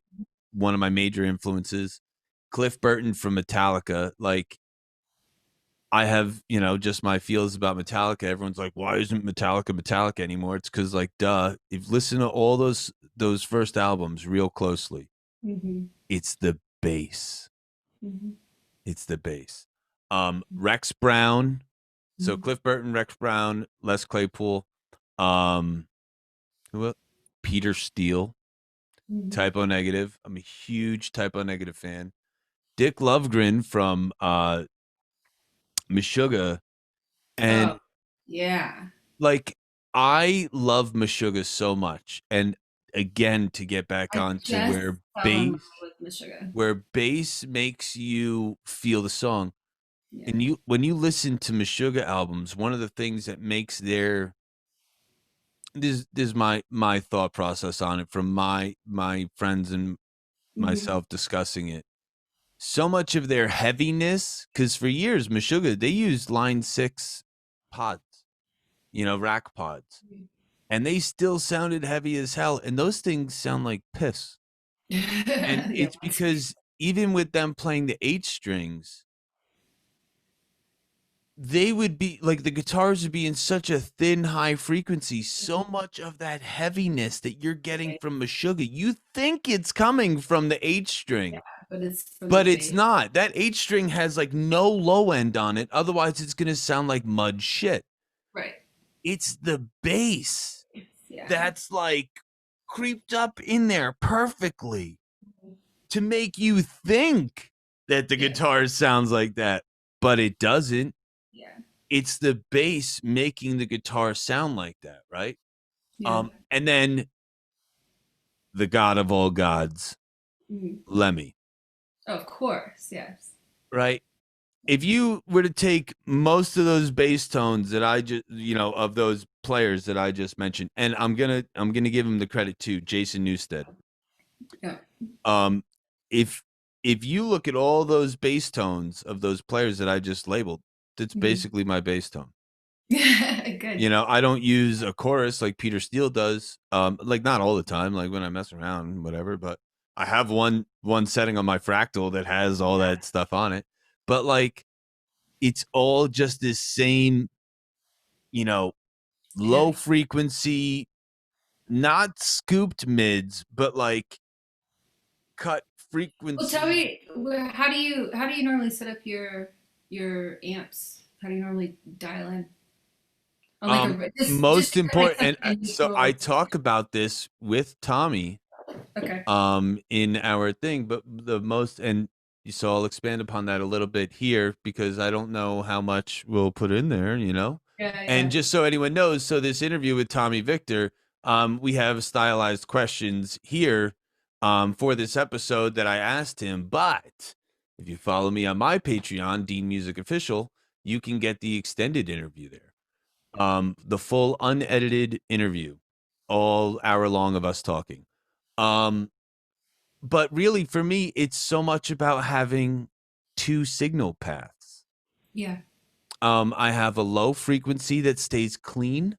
one of my major influences, Cliff Burton from Metallica. Like I have, just my feels about Metallica. Everyone's like, why isn't Metallica anymore? It's because, like, duh, if you listen to all those first albums real closely, Hmm. it's the bass. Hmm. It's the bass. Rex Brown. So Hmm. Cliff Burton, Rex Brown, Les Claypool, um, who else? Peter Steele, Hmm. Typo Negative. I'm a huge Typo Negative fan. Dick Lovegren from Meshuggah, Oh, and yeah. like I love Meshuggah so much. And again, to get back I on to just fell in love with Meshuggah. where bass makes you feel the song. Yeah. And when you listen to Meshuggah albums, one of the things that makes their this is my thought process on it from my friends and Hmm. myself discussing it. So much of their heaviness, because for years Meshuggah they used line 6 pods, rack pods, and they still sounded heavy as hell, and those things sound like piss. And Yeah. it's because even with them playing the 8 strings, they would be like the guitars would be in such a thin high frequency, so much of that heaviness that you're getting Right. from Meshuggah, you think it's coming from the 8 Yeah, string, but it's from the but it's base. not. That 8 string has like no low end on it, otherwise it's going to sound like mud shit. Right. It's the bass Yeah. that's like creeped up in there perfectly to make you think that the Yeah. guitar sounds like that, but it doesn't. Yeah. It's the bass making the guitar sound like that, right? Yeah. And then the god of all gods, Mhm. Lemmy, Of course. Yes. right? If you were to take most of those bass tones that I just, of those players that I just mentioned, and I'm gonna give him the credit too, Jason Newsted. Yeah. Um, if if you look at all those bass tones of those players that I just labeled, that's Mhm. basically my bass tone. Good. I don't use a chorus like Peter Steele does. Like not all the time, like when I mess around, whatever. But I have one setting on my fractal that has all that stuff on it. But like it's all just this same, you know, low Heavy. frequency, not scooped mids, but like cut Well, tell frequency. me, how do you normally set up your? your amps? How do you normally dial in on like Um, a just Most to like important, and something so I neutral? talk about this with Tommy, Okay. in our thing, but the most, and so I'll expand upon that a little bit here because I don't know how much we'll put in there, you know. Yeah, And yeah, just so anyone knows, so this interview with Tommy Victor, we have stylized questions here, for this episode that I asked him. But if you follow me on my Patreon, Dean Music Official, you can get the extended interview there, the full unedited interview, all hour long of us talking. Um, but really, for me, it's so much about having two signal paths. yeah. I have a low frequency that stays clean,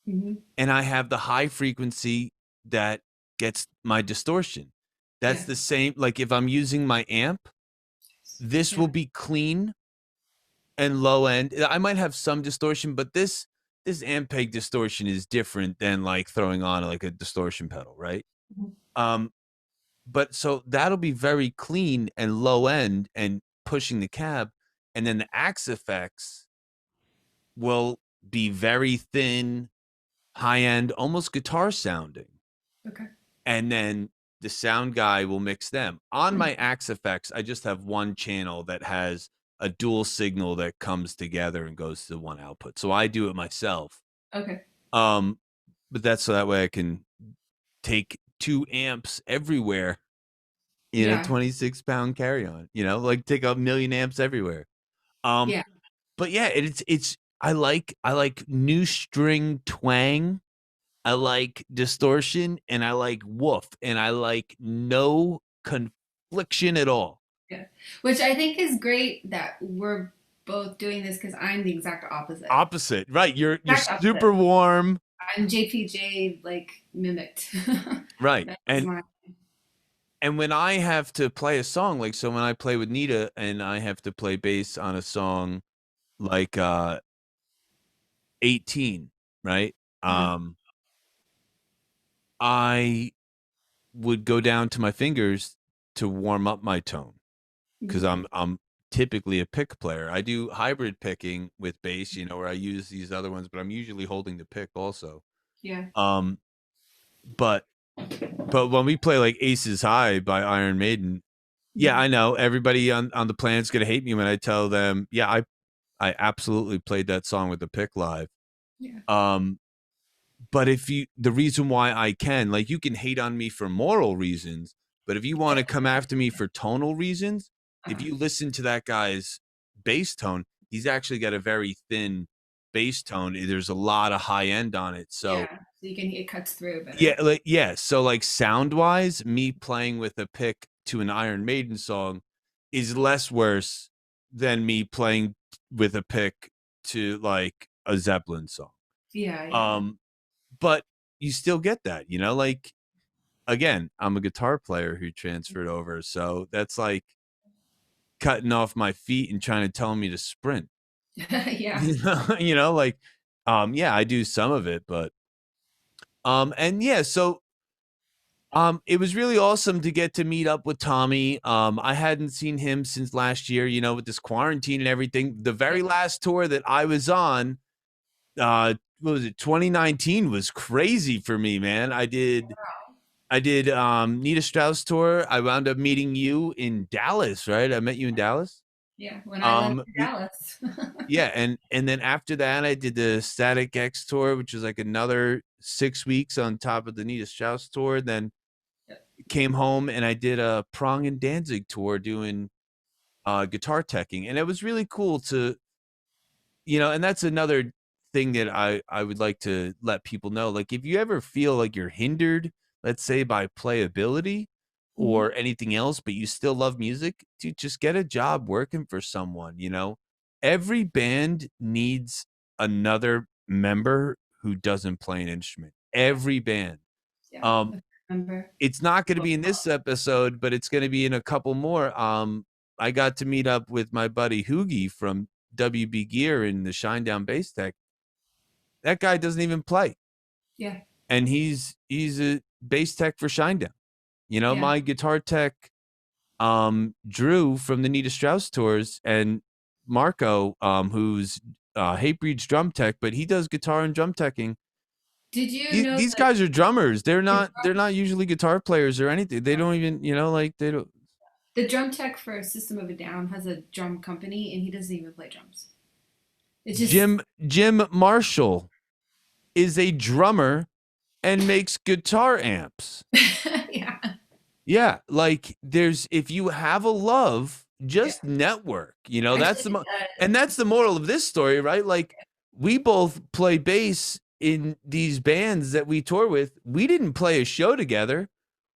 Hmm. and I have the high frequency that gets my distortion. That's Yeah, the same. Like if I'm using my amp, this yeah. will be clean and low end. I might have some distortion, but this Ampeg distortion is different than like throwing on like a distortion pedal, right? Mhm. Um, but so that'll be very clean and low end and pushing the cab, and then the axe effects will be very thin, high end, almost guitar sounding, Okay. and then the sound guy will mix them. On Mm. my axe effects, I just have one channel that has a dual signal that comes together and goes to one output. So I do it myself. Okay. Um, but that's so that way I can take 2 amps everywhere in a Yeah, 26-pound carry-on, you know, like take a million amps everywhere. Um, yeah, but yeah, it's I like new string twang, I like distortion, and I like woof, and I like no confliction at all. yeah. Which I think is great that we're both doing this because I'm the exact opposite. Opposite, right? You're Exact opposite. super warm, I'm JPJ like mimicked. right? That is my. And when I have to play a song, like so when I play with Nita and I have to play bass on a song like 18, right? Uh-huh. Um, I would go down to my fingers to warm up my tone because Mhm. I'm typically a pick player. I do hybrid picking with bass, you know, where I use these other ones, but I'm usually holding the pick also. Yeah. Um, but when we play like Aces High by Iron Maiden, yeah, Mhm. I know everybody on the planet's gonna hate me when I tell them, yeah, I absolutely played that song with the pick live. Yeah. Um, but if you the reason why I can, like you can hate on me for moral reasons, but if you want to come after me for tonal reasons, if Uh-huh. you listen to that guy's bass tone, he's actually got a very thin bass tone. There's a lot of high end on it. So Yeah. So you can it cuts through yeah, better. like yeah. So like sound wise, me playing with a pick to an Iron Maiden song is less worse than me playing with a pick to like a Zeppelin song. Yeah, yeah. Um, but you still get that, you know, like again, I'm a guitar player who transferred over, so that's like cutting off my feet and trying to tell me to sprint. Yeah. You know, like yeah, I do some of it, but and yeah, so it was really awesome to get to meet up with Tommy. I hadn't seen him since last year, you know, with this quarantine and everything. The Yeah. very last tour that I was on, what was it, 2019 was crazy for me, man. I did Nita Strauss tour. I wound up meeting you in Dallas, right? I met you in Dallas. Yeah. When I left Um y- Dallas. yeah, and then after that I did the Static X tour, which was like another 6 weeks on top of the Nita Strauss tour. Then came home and I did a Prong and Danzig tour doing guitar teching. And it was really cool to, you know, and that's another thing that I would like to let people know. Like if you ever feel like you're hindered, let's say by playability Mhm. or anything else, but you still love music, dude, just get a job working for someone, you know. Every band needs another member who doesn't play an instrument. Yeah. Every band. Yeah. Um, I remember. it's not going to be in this episode, but it's going to be in a couple more. I got to meet up with my buddy Hoogie from WB Gear in the Shinedown Bass Tech. That guy doesn't even play, Yeah. and he's a bass tech for Shinedown. You know, Yeah. my guitar tech, Drew from the Nita Strauss tours, and Marco, who's Hatebreed's drum tech, but he does guitar and drum teching. Did you know These that guys are drummers. the They're drum, not usually guitar players or anything. They don't even, like they don't. the drum tech for System of a Down has a drum company, and he doesn't even play drums. It's just Jim Marshall is a drummer and makes guitar amps. yeah, Yeah, like there's if you have a love, yeah. just network. That's Actually, the it and does. that's the moral of this story, right? Like we both play bass in these bands that we tour with. We didn't play a show together.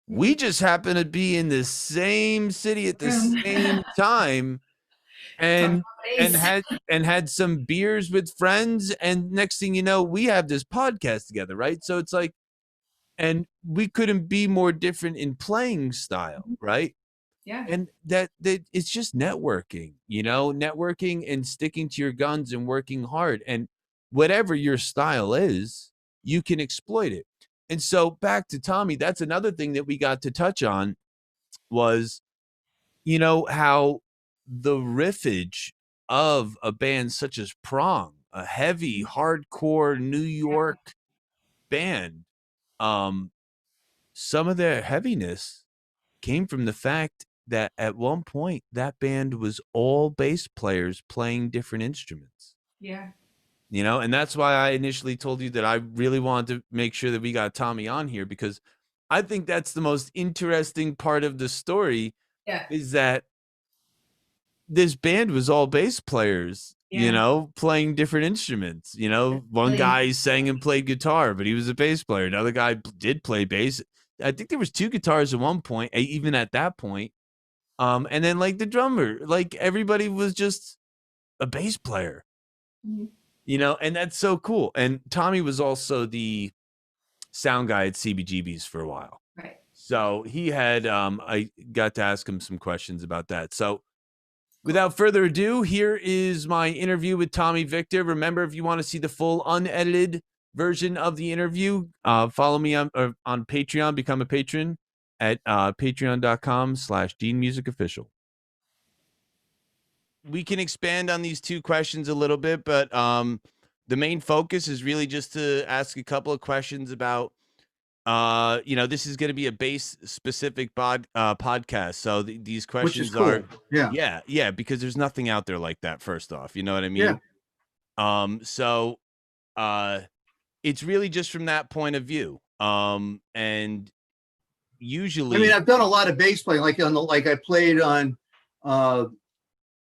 We Mhm. just happened to be in the same city at the Room. same time Talk about and and bass. had some beers with friends, and next thing you know, we have this podcast together, right? So it's like, and we couldn't be more different in playing style, right? Yeah, And that it's just networking, networking and sticking to your guns and working hard, and whatever your style is, you can exploit it. And so back to Tommy, that's another thing that we got to touch on was, how the riffage of a band such as Prong, a heavy hardcore New York band, um some of their heaviness came from the fact that at one point that band was all bass players playing different instruments. yeah, And that's why I initially told you that I really wanted to make sure that we got Tommy on here, because I think that's the most interesting part of the story, yeah, is that this band was all bass players, yeah. playing different instruments. It's One really guy sang and played guitar, but he was a bass player. Another guy did play bass. I think there was two guitars at one point, even at that point. And then like the drummer, like everybody was just a bass player, mhm, and that's so cool. And Tommy was also the sound guy at CBGB's for a while. right. So he had I got to ask him some questions about that. So Cool. without further ado, here is my interview with Tommy Victor. Remember, if you want to see the full unedited version of the interview, follow me on Patreon, become a patron at patreon.com/DeanMusicOfficial. We can expand on these two questions a little bit, but the main focus is really just to ask a couple of questions about this is going to be a bass specific podcast. So these which is questions are, cool. Yeah. yeah, because there's nothing out there like that, first off, you know what I Yeah. mean? So uh it's really just from that point of view. And I mean, usually, I've done a lot of bass playing, like I played on uh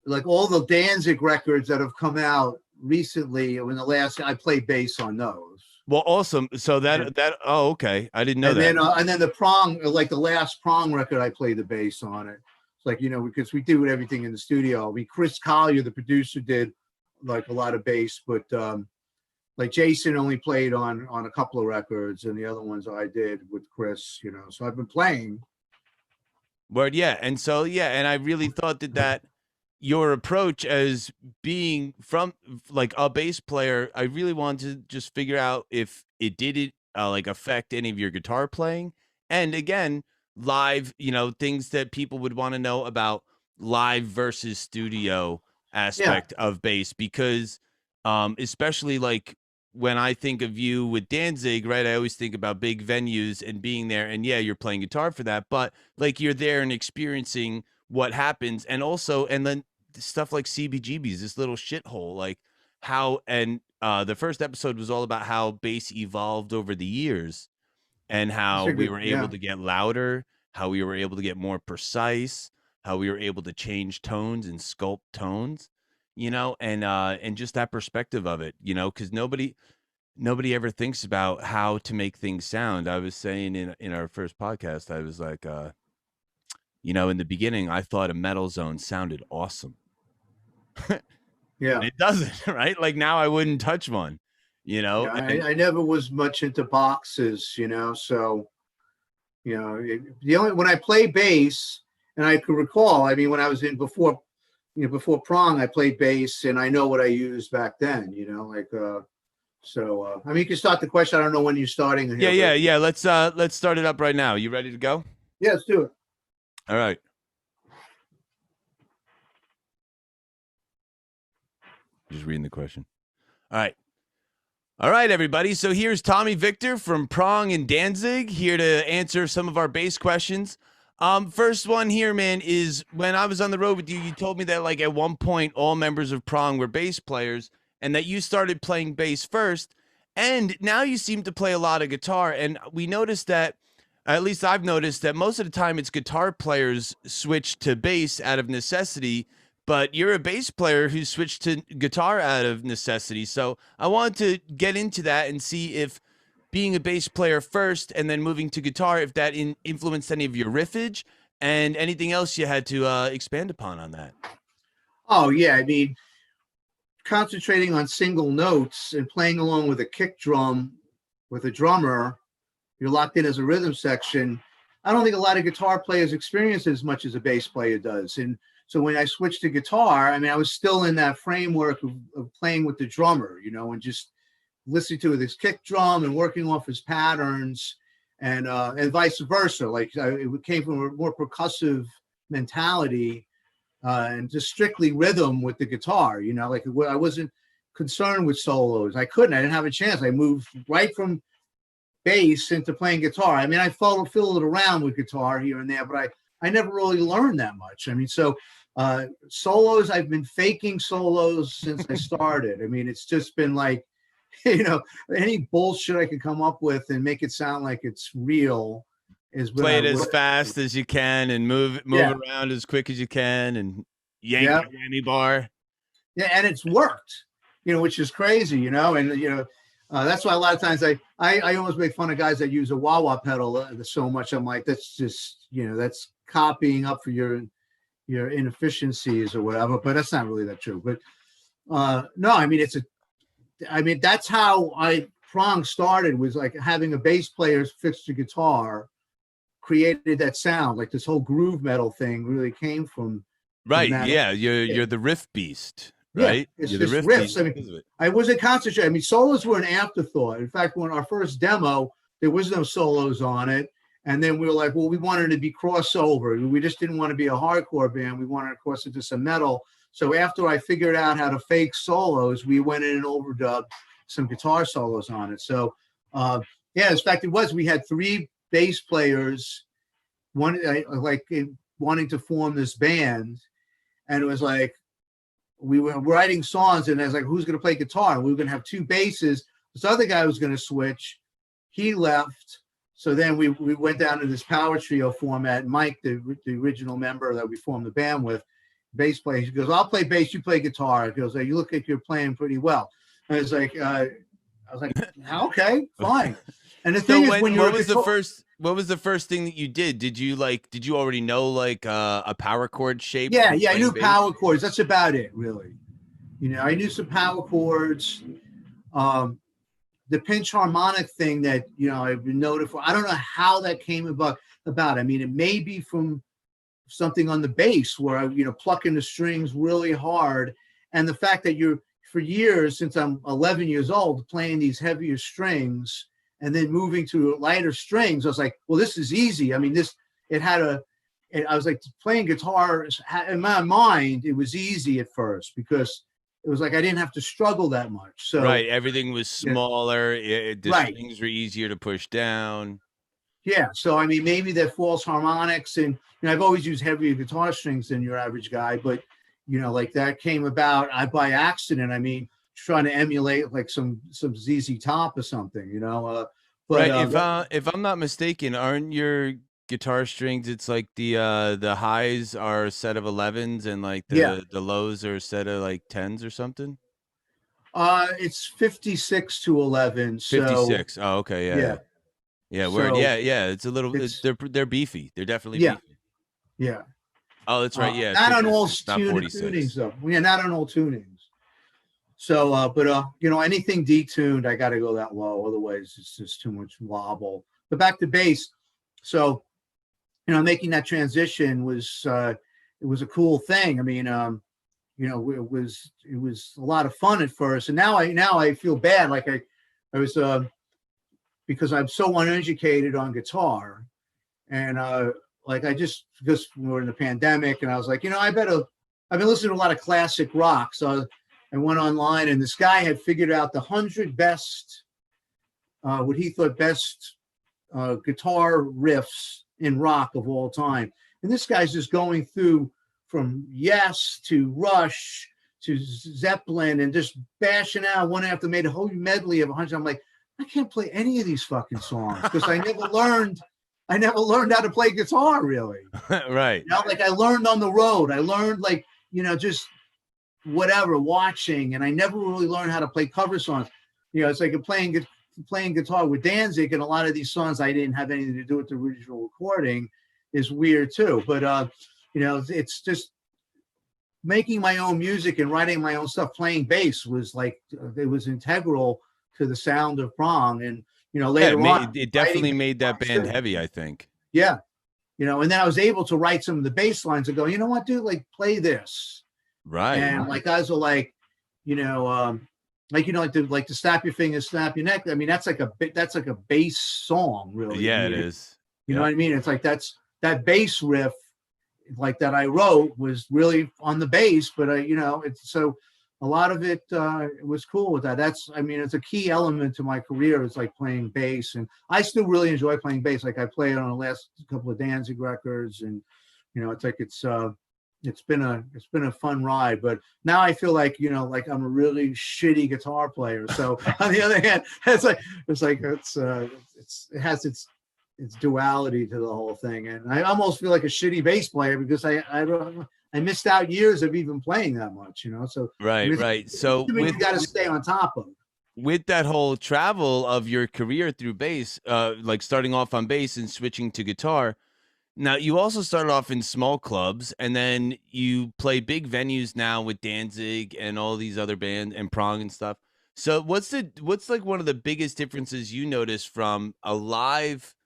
like all the Danzig records that have come out recently. In the last, I played bass on those. well, awesome. So And, oh, okay, I didn't know that. and then the Prong, like the last Prong record, I played the bass on it. It's like, because we do everything in the studio. Chris Collier, the producer, did like a lot of bass, but like Jason only played on a couple of records, and the other ones I did with Chris. So I've been playing. Word, yeah. And so, yeah, and I really thought that your approach as being from like a bass player, I really wanted to just figure out if it did it like affect any of your guitar playing. And again, live, things that people would want to know about live versus studio Yeah, aspect of bass, because especially like when I think of you with Danzig, right? I always think about big venues and being there, and yeah, you're playing guitar for that, but like you're there and experiencing what happens, and also, and then stuff like CBGB's, this little shithole, like how, and the first episode was all about how bass evolved over the years, and that's how a we good. were able Yeah, to get louder, how we were able to get more precise, how we were able to change tones and sculpt tones, and just that perspective of it, because nobody ever thinks about how to make things sound. I was saying in our first podcast, I was like, in the beginning, I thought a metal zone sounded awesome, and yeah, it doesn't, right? Like now, I wouldn't touch one, yeah. and I never was much into boxes, so the only when I play bass, and I could recall, I mean, when I was in before Prong, I played bass, and I know what I used back then, like I mean, you can start the question. I don't know when you're starting yeah, here, but yeah. Let's start it up right now. You ready to go? yeah, let's do it. All right. Just reading the question. All right. All right, everybody. So here's Tommy Victor from Prong and Danzig here to answer some of our bass questions. First one here, man, is when I was on the road with you, you told me that like at one point all members of Prong were bass players and that you started playing bass first. And now you seem to play a lot of guitar. And we noticed that, at least I've noticed that most of the time it's guitar players switch to bass out of necessity, but you're a bass player who switched to guitar out of necessity. So I wanted to get into that and see if being a bass player first and then moving to guitar, if that influenced any of your riffage and anything else you had to expand upon on that. Oh yeah, I mean, concentrating on single notes and playing along with a kick drum with a drummer, you're locked in as a rhythm section. I don't think a lot of guitar players experience it as much as a bass player does. And so when I switched to guitar, I mean, I was still in that framework of playing with the drummer, you know, and just listening to this kick drum and working off his patterns, and vice versa. Like it came from a more percussive mentality, and just strictly rhythm with the guitar. You know, like I wasn't concerned with solos. I didn't have a chance. I moved right from bass into playing guitar. I mean, I fiddled around with guitar here and there, but I never really learned that much. I mean, so solos, I've been faking solos since I started. I mean, it's just been like, you know, any bullshit I can come up with and make it sound like it's real is play it as fast as you can and move around as quick as you can and yank the whammy bar. Yeah, and it's worked, you know, which is crazy, you know, and you know, that's why a lot of times I almost make fun of guys that use a wah-wah pedal so much. I'm like, that's just, you know, that's copying up for your inefficiencies or whatever. But that's not really that true. But no, I mean, that's how Prong started, was like having a bass player fixed to guitar created that sound. Like this whole groove metal thing really came from right. That. Yeah, you're the riff beast. Right? Yeah, it's You're just the riff riffs. beast. I mean, I wasn't concentrating. I mean, solos were an afterthought. In fact, when our first demo, there was no solos on it. And then we were like, well, we wanted to be crossover. We just didn't want to be a hardcore band. We wanted to cross into some metal. So after I figured out how to fake solos, we went in and overdubbed some guitar solos on it. So, yeah, in fact, we had 3 bass players, wanting to form this band. And it was like, we were writing songs, and I was like, who's going to play guitar? And we were going to have 2 basses. This other guy was going to switch. He left. So then we went down to this power trio format. Mike, the original member that we formed the band with, bass player, he goes, I'll play bass, you play guitar. He goes, you look like you're playing pretty well. And it's like, I was like, okay, fine. And the thing is, what was the first thing that you did? Did you already know like a power chord shape? Yeah, I knew power chords. That's about it, really. You know, I knew some power chords. The pinch harmonic thing that, you know, I've been noted for, I don't know how that came about. I mean, it may be from something on the bass where I, you know, plucking the strings really hard. And the fact that for years, since I'm 11 years old, playing these heavier strings and then moving to lighter strings, I was like, well, this is easy. I mean, I was like, playing guitar in my mind, it was easy at first because it was like I didn't have to struggle that much. So right, everything was smaller. The strings were easier to push down. Yeah, so I mean, maybe they're false harmonics, and you know, I've always used heavier guitar strings than your average guy, but you know, like that came about by accident. I mean, trying to emulate like some ZZ Top or something, you know. But right, if I'm not mistaken, aren't your guitar strings? It's like the highs are a set of 11s and like the lows are a set of like 10s or something. It's 56 to 11. 56. Oh, okay, yeah. Yeah, word. So Yeah. It's a little. They're beefy. They're definitely beefy. Yeah. Oh, that's right. Yeah. Not on all tunings though. Yeah, not on all tunings. So, but you know, anything detuned, I got to go that low. Otherwise, it's just too much wobble. But back to bass. So, you know, making that transition was it was a cool thing. I mean, you know, it was a lot of fun at first, and now I feel bad. Like I was because I'm so uneducated on guitar, and like because we were in the pandemic, and I was like, you know, I've been listening to a lot of classic rock, so I went online, and this guy had figured out the 100 best, what he thought best guitar riffs in rock of all time. And this guy's just going through from Yes to Rush to Zeppelin and just bashing out one after, made a whole medley of 100. I'm like, I can't play any of these fucking songs because I never learned how to play guitar really. Right. You know, like I learned on the road. I learned like, you know, just whatever, watching, and I never really learned how to play cover songs. You know, it's like playing guitar with Danzig, and a lot of these songs I didn't have anything to do with the original recording is weird too. But you know, it's just making my own music and writing my own stuff. Playing bass was like it was integral to the sound of Prong, and you know, later on, it definitely made that band heavy, I think. Yeah, you know, and then I was able to write some of the bass lines and go, you know what, dude, like play this. Right. And like guys are like, you know, like, you know, like to snap your fingers, snap your neck. I mean, that's like a bass song, really. Yeah, I mean, it is. You know what I mean? It's like that bass riff, like that I wrote was really on the bass, but you know, it's so a lot of it was cool with that. I mean, it's a key element to my career. It's like playing bass, and I still really enjoy playing bass. Like I played on the last couple of Danzig records, and you know, it's like it's been a fun ride, but now I feel like, you know, like I'm a really shitty guitar player. So on the other hand, it has its duality to the whole thing, and I almost feel like a shitty bass player because I missed out years of even playing that much, you know. So right. So you got to stay on top of. With that whole travel of your career through bass, like starting off on bass and switching to guitar. Now, you also started off in small clubs, and then you play big venues now with Danzig and all these other bands and Prong and stuff. So what's like one of the biggest differences you notice from a live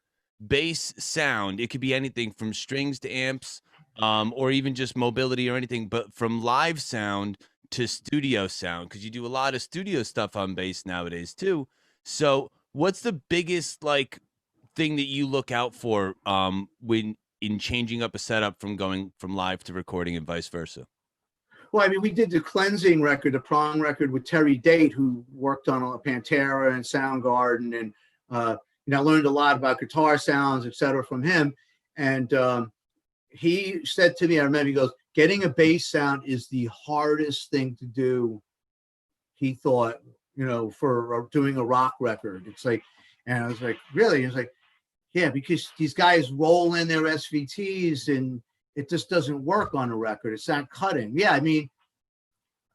bass sound? It could be anything from strings to amps, or even just mobility or anything, but from live sound to studio sound, because you do a lot of studio stuff on bass nowadays too. So what's the biggest like thing that you look out for when in changing up a setup from going from live to recording and vice versa? Well, I mean, we did the Cleansing record, the Prong record with Terry Date, who worked on Pantera and Soundgarden, and you know, I learned a lot about guitar sounds, et cetera, from him. And he said to me, I remember, he goes, getting a bass sound is the hardest thing to do. He thought, you know, for doing a rock record. It's like, and I was like, really? He was like, yeah, because these guys roll in their SVTs and it just doesn't work on a record. It's not cutting. Yeah, I mean,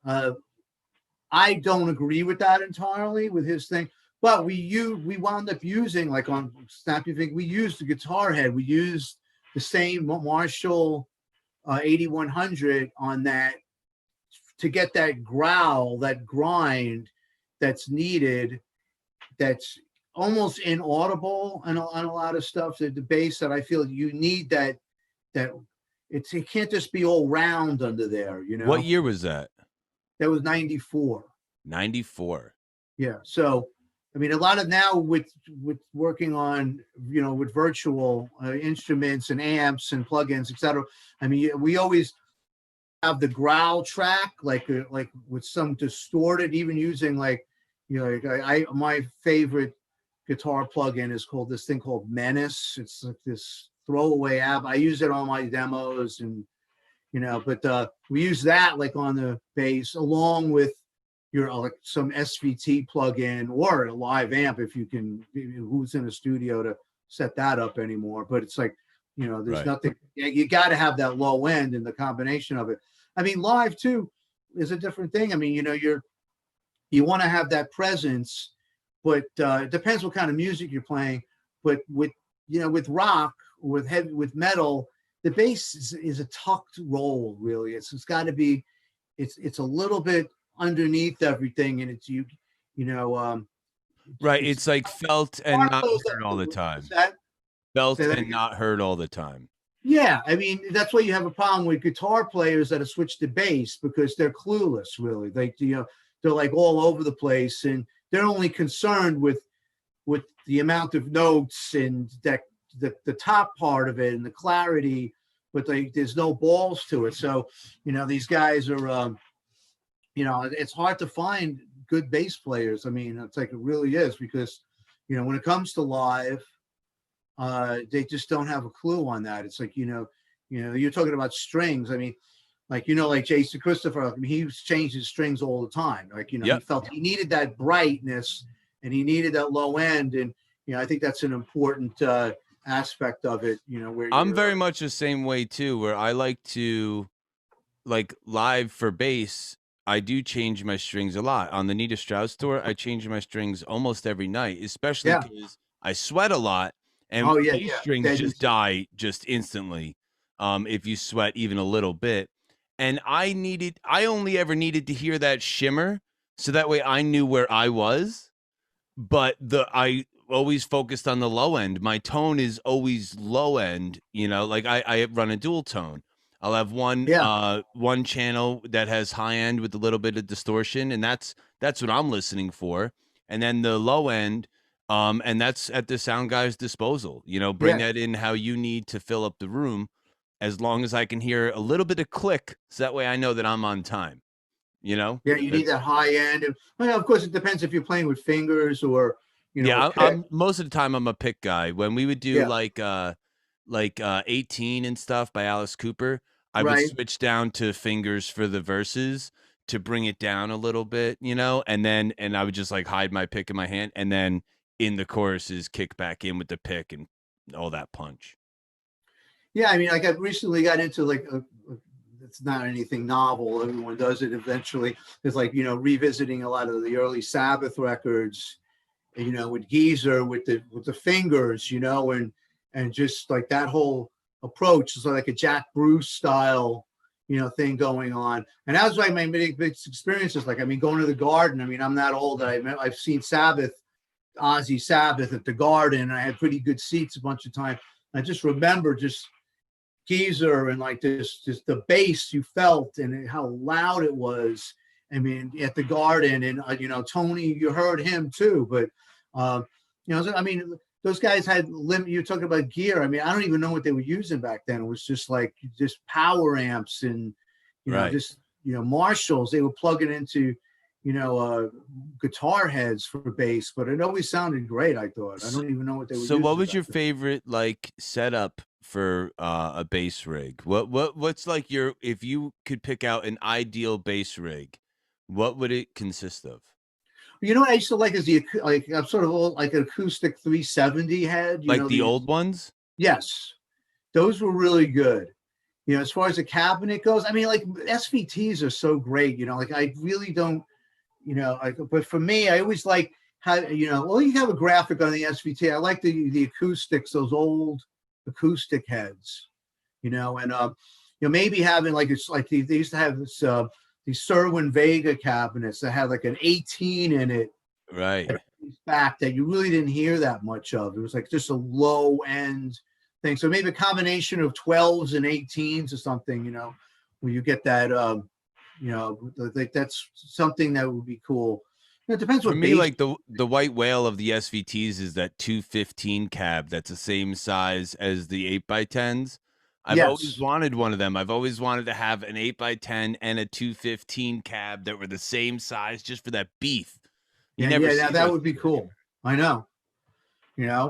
I don't agree with that entirely with his thing, but we wound up using, like on Snap Your Finger, we used the guitar head. We used the same Marshall 8100 on that to get that growl, that grind that's needed, that's almost inaudible on a lot of stuff. The bass that I feel you need that it can't just be all round under there, you know. What year was that? That was 94. 94. Yeah. So I mean, a lot of now with working on, you know, with virtual instruments and amps and plugins, et cetera. I mean, we always have the growl track, like with some distorted, even using like, you know, my favorite guitar plugin is called this thing called Menace. It's like this throwaway app. I use it on my demos, and you know, but we use that like on the bass along with your like some SVT plugin or a live amp if you can. Who's in a studio to set that up anymore? But it's like, you know, there's nothing. You got to have that low end and the combination of it. I mean, live too is a different thing. I mean, you know, you want to have that presence. But it depends what kind of music you're playing. But with, you know, with rock, with metal, the bass is a tucked roll. Really, it's got to be. It's a little bit underneath everything, and it's you know. Right, it's like felt and not heard all the time. Felt and not heard all the time. Yeah, I mean, that's why you have a problem with guitar players that have switched to bass because they're clueless. Really, like, you know, they're like all over the place, and they're only concerned with the amount of notes and that the top part of it and the clarity, but there's no balls to it. So, you know, these guys are it's hard to find good bass players. I mean, it's like it really is because, when it comes to live, they just don't have a clue on that. It's like, you're talking about strings. I mean, like, like Jason Christopher, I mean, he changed his strings all the time. Like, he Yep. felt he needed that brightness and he needed that low end. And, I think that's an important aspect of it, where I'm you're, very much the same way too, where I like to, like, live for bass, I do change my strings a lot. On the Nita Strauss tour, I change my strings almost every night, especially yeah. because I sweat a lot, and Oh, yeah, bass yeah. strings Dead just easy. die just instantly, if you sweat even a little bit. And I only ever needed to hear that shimmer, so that way I knew where I was, but I always focused on the low end. My tone is always low end, like I run a dual tone. I'll have Yeah. one channel that has high end with a little bit of distortion, and that's what I'm listening for. And then the low end, and that's at the sound guy's disposal. Bring Yeah. that in how you need to fill up the room, as long as I can hear a little bit of click, so that way I know that I'm on time. Yeah. You need That's that high end. And, well, of course, it depends if you're playing with fingers or, a Yeah, pick. I'm most of the time I'm a pick guy. When we would do Yeah. like 18 and stuff by Alice Cooper, I would Right. switch down to fingers for the verses to bring it down a little bit, and I would just like hide my pick in my hand, and then in the choruses kick back in with the pick and all that punch. Yeah. I mean, like I've recently got into like it's not anything novel. Everyone does it eventually. It's like, revisiting a lot of the early Sabbath records, with Geezer, with the fingers, and just like that whole approach is like a Jack Bruce style, thing going on. And that was like my big experiences. Like, I mean, going to the Garden. I mean, I'm that old that I've seen Sabbath, Ozzy Sabbath at the Garden, and I had pretty good seats a bunch of times. I just remember just Geezer and like this, just the bass you felt and how loud it was. I mean, at the Garden, and Tony, you heard him too, but I mean, those guys had limit. You're talking about gear. I mean, I don't even know what they were using back then. It was just like just power amps and Right. just Marshalls. They were plugging into guitar heads for bass, but it always sounded great. I thought. I So, don't even know what they were so what using was back your then. favorite like setup for a bass rig? What's like your, if you could pick out an ideal bass rig, what would it consist of? You know what I used to like is like I'm sort of old, like an acoustic 370 head. Like the These. old ones? Yes, those were really good. As far as the cabinet goes, I mean, like SVTs are so great. Like I really don't. Like, but for me, I always like how well, you have a graphic on the SVT. I like the acoustics, those old acoustic heads. And maybe having like it's like they used to have this these Serwin Vega cabinets that had like an 18 in it Right. back that you really didn't hear that much of. It was like just a low end thing. So maybe a combination of 12s and 18s or something, where you get that, like that's something that would be cool. It depends For what me, bass. like the white whale of the SVTs is that 215 cab that's the same size as the 8x10s. I've always Yes. wanted one of them. I've always wanted to have an 8x10 and a 215 cab that were the same size, just for that beef. You Yeah. never Yeah. Now see that those would be anymore. cool. I know.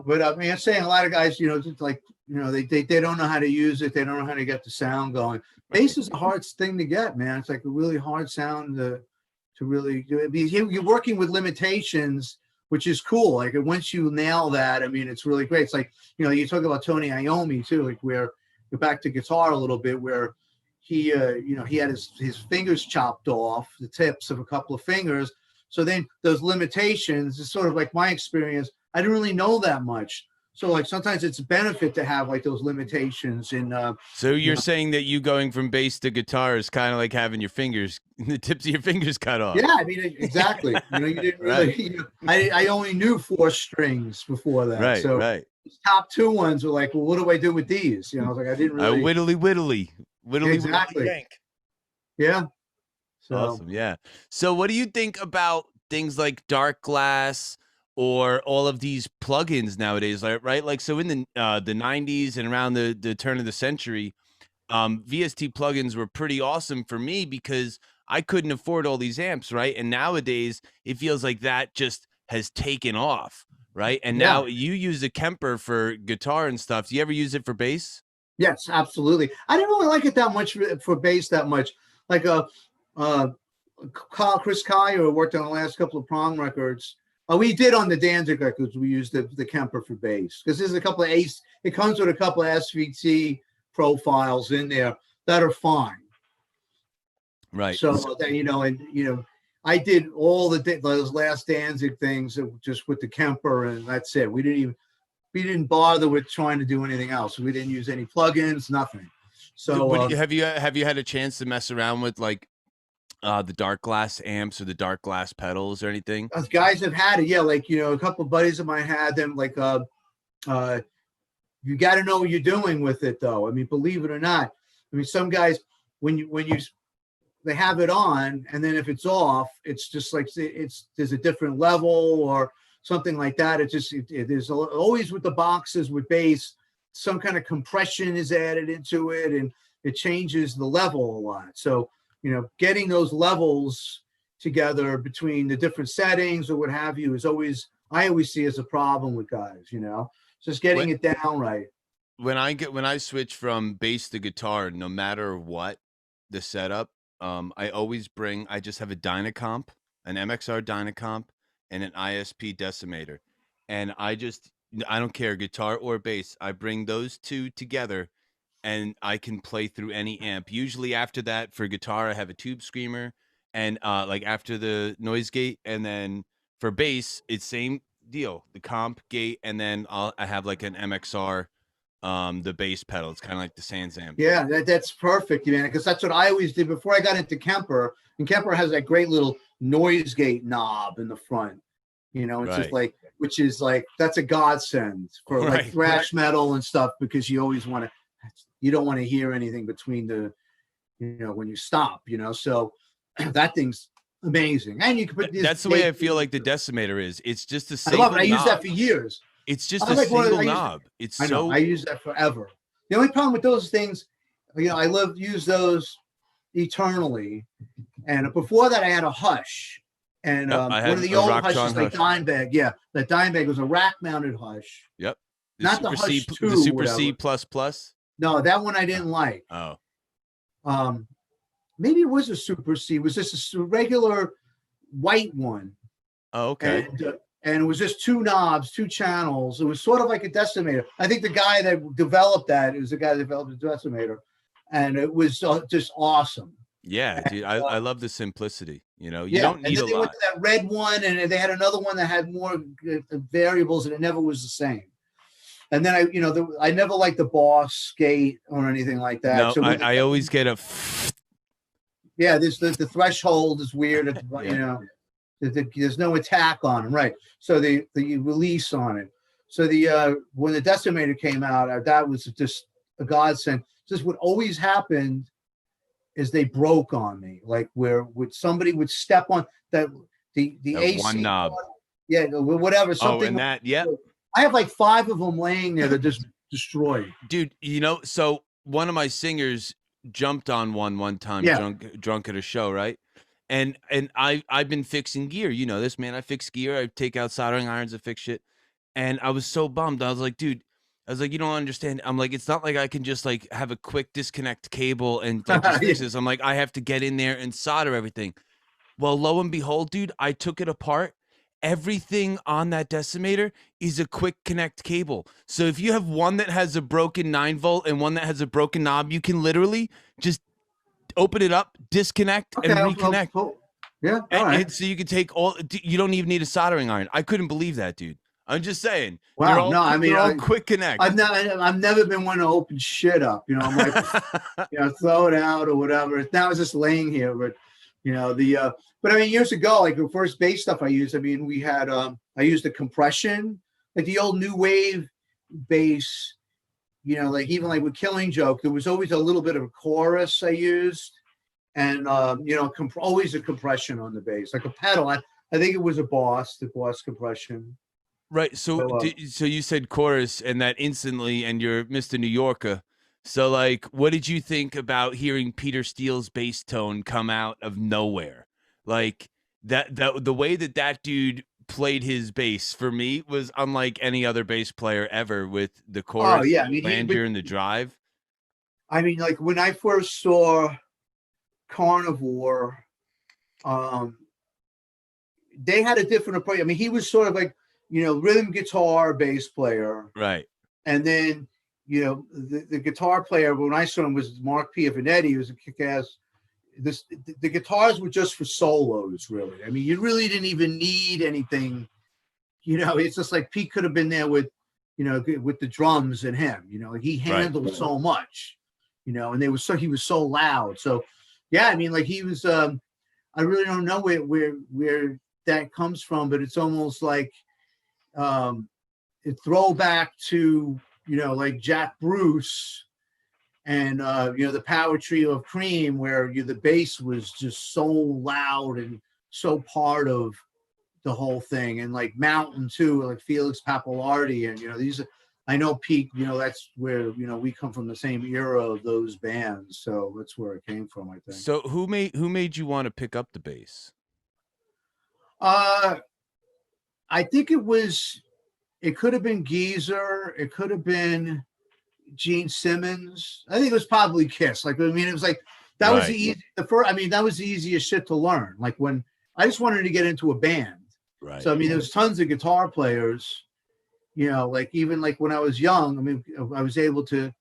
But I mean, I'm saying a lot of guys, just like, they don't know how to use it. They don't know how to get the sound going. Bass Right. is a hard thing to get, man. It's like a really hard sound to really do it. Because you're working with limitations, which is cool. Like once you nail that, I mean, it's really great. It's like, you talk about Tony Iommi too, like where you're back to guitar a little bit, where he had his fingers chopped off, the tips of a couple of fingers. So then those limitations is sort of like my experience. I didn't really know that much. So like sometimes it's a benefit to have like those limitations in So you you're know saying that you going from bass to guitar is kind of like having your fingers, the tips of your fingers cut off. yeah, I mean exactly. You didn't Right. really I only knew four strings before that. Right. So Right. these top two ones were like, well, what do I do with these? I was like, I didn't really Whittly whittly, whittly whittly exactly. yank. Yeah. So Awesome. Yeah. So what do you think about things like Dark Glass or all of these plugins nowadays? Like, right? Like, so in the 90s and around the turn of the century, VST plugins were pretty awesome for me because I couldn't afford all these amps, right? And nowadays it feels like that just has taken off, right? And Yeah. now you use a Kemper for guitar and stuff. Do you ever use it for bass? Yes, absolutely. I didn't really like it that much for bass that much. Like uh Chris Kyle, who worked on the last couple of Prong records. We did on the Danzig records. We used the Kemper for bass because there's a couple of Ace. It comes with a couple of SVT profiles in there that are fine. Right. So that I did all those last Danzig things just with the Kemper, and that's it. We didn't bother with trying to do anything else. We didn't use any plugins, nothing. So have you had a chance to mess around with like the dark glass amps or the dark glass pedals or anything? guys have had it, yeah. Like a couple of buddies of mine had them. Like you got to know what you're doing with it, though. I mean, believe it or not. I mean, some guys when you they have it on, and then if it's off, it's just like there's a different level or something like that. There's always with the boxes with bass, some kind of compression is added into it, and it changes the level a lot. So getting those levels together between the different settings or what have you I always see as a problem with guys. Just getting it down right. When I switch from bass to guitar, no matter what the setup, I just have a Dynacomp, an MXR Dynacomp, and an ISP decimator. And I don't care, guitar or bass. I bring those two together and I can play through any amp. Usually after that, for guitar, I have a tube screamer and like after the noise gate. And then for bass, it's same deal, the comp gate, and then I have like an MXR the bass pedal. It's kind of like the Sans amp. Yeah, that's perfect, man, because that's what I always did before I got into Kemper. And Kemper has that great little noise gate knob in the front. It's right. just like, which is like, that's a godsend for like thrash metal and stuff, because you don't want to hear anything between when you stop, so that thing's amazing. And you can put that's the way I feel like the decimator is. It's just a single I love it. I knob. used that for years. It's just a single knob. I use that forever. The only problem with those things, I use those eternally. And before that, I had a Hush, and one of the old Hushes, like Dimebag. Yeah, that Dimebag was a rack-mounted Hush. Yep. Not the Hush 2, the Super C plus plus. No, that one I didn't like. Oh. Maybe it was a Super C. It was just a regular white one. Oh, okay. And it was just two knobs, two channels. It was sort of like a decimator. I think the guy that developed that is the guy that developed the decimator, and it was just awesome. Yeah, dude, I love the simplicity. You don't need a lot. Went to that red one, and they had another one that had more variables, and it never was the same. And then I never liked the Boss gate or anything like that. No, so I always get a. Yeah, the threshold is weird. There's no attack on them, right? So the release on it. So when the decimator came out, that was just a godsend. Just what always happened is they broke on me, like where somebody would step on the AC one knob. Yeah, whatever. Something. And that, yeah. I have like 5 of them laying there that just destroyed. Dude, so one of my singers jumped on one time, drunk at a show, right? And I've been fixing gear. This, man. I fix gear. I take out soldering irons. I fix shit. And I was so bummed. I was like, dude, you don't understand. I'm like, it's not like I can just like have a quick disconnect cable and like, just fix this. I'm like, I have to get in there and solder everything. Well, lo and behold, dude, I took it apart. Everything on that decimator is a quick connect cable. So if you have one that has a broken 9-volt and one that has a broken knob, you can literally just open it up, disconnect, and reconnect. Yeah, all right. And so you can take you don't even need a soldering iron. I couldn't believe that, dude. I'm just saying. Wow, they're all quick connect. I've never been one to open shit up. I'm like, throw it out or whatever. Now it's just laying here, but but I mean, years ago, like the first bass stuff I used, we had I used a compression, like the old new wave bass. Like even like with Killing Joke, there was always a little bit of a chorus I used, and always a compression on the bass, like a pedal. I think it was the Boss compression. Right. So you said chorus, and that instantly, and you're Mr. New Yorker. So, like, what did you think about hearing Peter Steele's bass tone come out of nowhere? Like the way that that dude played his bass for me was unlike any other bass player ever. With the Oh chorus, yeah, the flanger, and the drive. I mean, like when I first saw Carnivore, um, they had a different approach. I mean, he was sort of like, rhythm guitar bass player. Right. And then, the guitar player, when I saw him, was Mark Piavanetti. He was a kick-ass. The guitars were just for solos, really. I mean, you really didn't even need anything. It's just like Pete could have been there with, with the drums and him. He Right. handled so much, and he was so loud. So, yeah, I mean, like he was. I really don't know where that comes from, but it's almost like a throwback to like Jack Bruce and the power trio of Cream, where the bass was just so loud and so part of the whole thing, and like Mountain too, like Felix Pappalardi, and these. I know Pete. That's where we come from, the same era of those bands, so that's where it came from, I think. So who made you want to pick up the bass? Uh, I think it could have been Geezer. It could have been Gene Simmons. I think it was probably Kiss. Like, I mean, it was like, that was Right. that was the easiest shit to learn. Like when I just wanted to get into a band. Right. So, I mean, there's tons of guitar players, like even like when I was young, I mean, I was able to,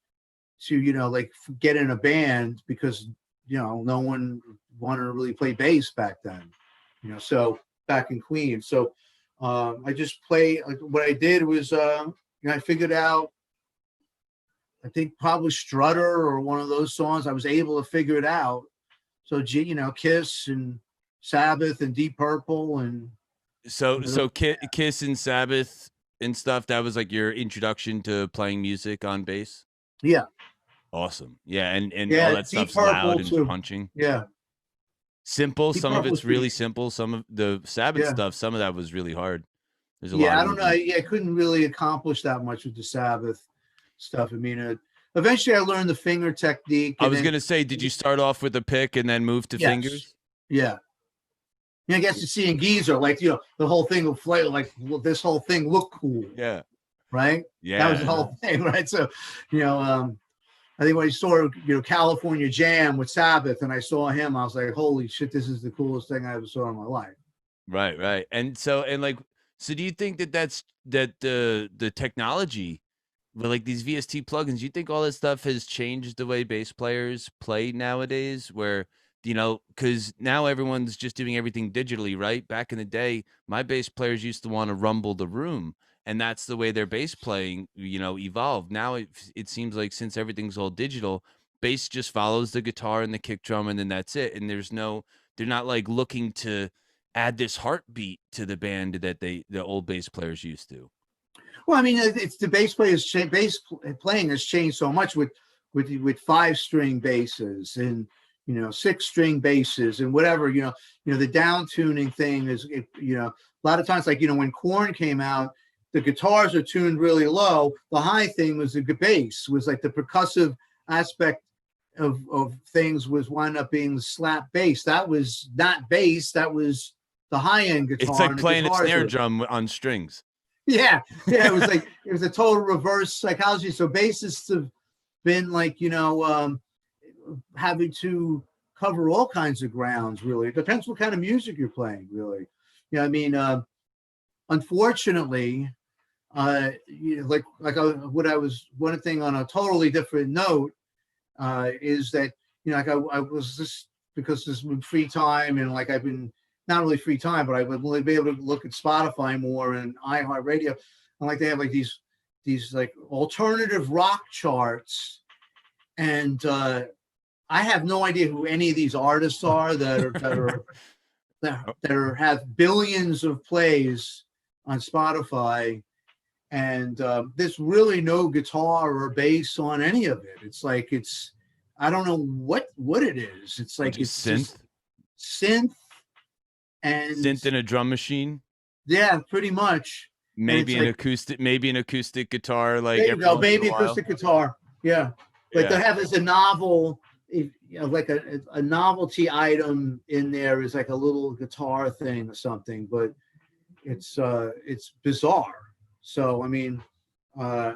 like get in a band because, no one wanted to really play bass back then, so back in Queens. So, I just play. Like what I did was, I figured out. I think probably Strutter or one of those songs. I was able to figure it out. So, Kiss and Sabbath and Deep Purple and. So Kiss and Sabbath and stuff. That was like your introduction to playing music on bass. Yeah, Awesome. Yeah, and all yeah, that Deep stuff's loud Purple and too. punching. Yeah, Simple. Deep Some of Purple it's was pretty. really simple. Some of the Sabbath Yeah, stuff, some of that was really hard. There's a lot yeah. of I don't know. movement. I couldn't really accomplish that much with the Sabbath stuff. I mean, eventually I learned the finger technique, I and was then gonna say, did you start off with a pick and then move to yes, fingers? yeah. I guess you see in Geezer, like the whole thing will play like, well, this whole thing looked cool, Yeah. right? That was the Yeah. whole thing, right? So, I think when I saw California Jam with Sabbath, and I saw him, I was like, holy shit, this is the coolest thing I ever saw in my life. Right, right. And so do you think that the technology with like these VST plugins, you think all that stuff has changed the way bass players play nowadays? Where, because now everyone's just doing everything digitally, right? Back in the day, my bass players used to want to rumble the room, and that's the way their bass playing, evolved. Now it seems like since everything's all digital, bass just follows the guitar and the kick drum, and then that's it. And they're not like looking to add this heartbeat to the band that the old bass players used to. Well, I mean, it's the bass playing has changed so much with 5-string basses and 6-string basses and whatever. The down tuning thing is a lot of times, like when Korn came out, the guitars are tuned really low. The high thing was the bass, was like the percussive aspect of things was wind up being the slap bass. That was not bass. That was the high end It's guitar, like and the playing a guitars snare were. drum on strings. Yeah, it was like it was a total reverse psychology. So bassists have been like having to cover all kinds of grounds. Really, it depends what kind of music you're playing. Really, I mean, unfortunately, what I was one thing on a totally different note is that like I was just because this was free time, and like I've been not really free time, but I would really be able to look at Spotify more and iHeartRadio. I like they have like these like alternative rock charts, and I have no idea who any of these artists are that have billions of plays on Spotify, and there's really no guitar or bass on any of it. It's like I don't know what it is. It's like Just it's synth, just synth and synth and a drum machine. yeah, pretty much. And it's Maybe like an acoustic guitar, like there you every go, once in a baby while. acoustic guitar. Yeah, like they Yeah. have as a novel, like a novelty item in there is like a little guitar thing or something, but it's bizarre. So I mean, uh,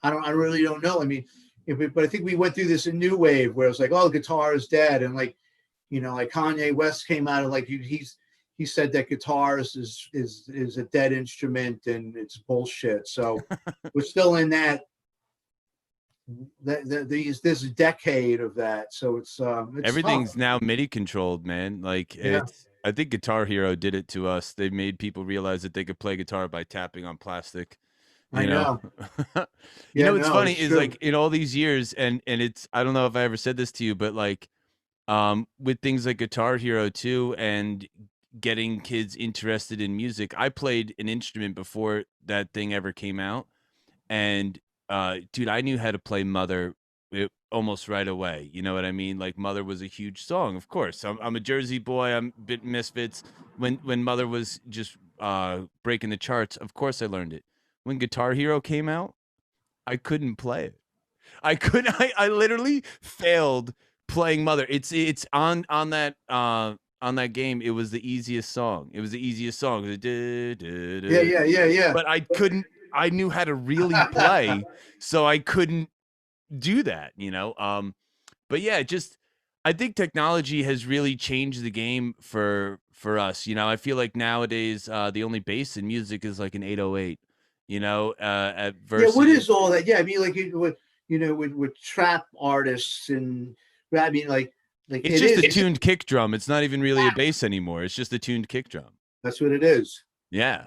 I really don't know. I mean, but I think we went through this new wave where it's like, oh, guitar is dead, and like like Kanye West came out and like he said that guitars is a dead instrument and it's bullshit. So we're still in these this decade of that. So it's tough. Everything's now MIDI controlled, man. Like Yeah, it's I think Guitar Hero did it to us. They made people realize that they could play guitar by tapping on plastic, I you know. know. You Yeah, know what's no, funny it's is true. like in all these years and it's I don't know if I ever said this to you, but like with things like Guitar Hero 2 and getting kids interested in music. I played an instrument before that thing ever came out, and dude, I knew how to play Mother almost right away. You know what I mean? Like Mother was a huge song, of course. I'm a Jersey boy. I'm a bit misfits. When Mother was just breaking the charts, of course I learned it. When Guitar Hero came out, I couldn't play it. I couldn't. I literally failed playing Mother. It's on that game. It was the easiest song. It was the easiest song. It was Yeah, yeah, yeah, yeah. but I couldn't. I knew how to really play, so I couldn't do that. But yeah, just I think technology has really changed the game for us. I feel like nowadays the only bass in music is like an 808. Yeah, what Versus is all that? Yeah, I mean, like with trap artists and I mean, like it's it just a is. tuned kick drum. It's not even really a bass anymore. It's just a tuned kick drum. That's what it is. Yeah.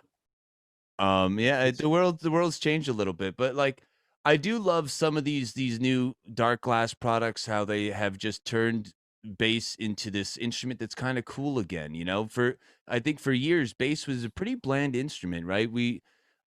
Yeah, It's the world's changed a little bit, but like I do love some of these new dark glass products, how they have just turned bass into this instrument that's kind of cool again, For I think for years bass was a pretty bland instrument, right? We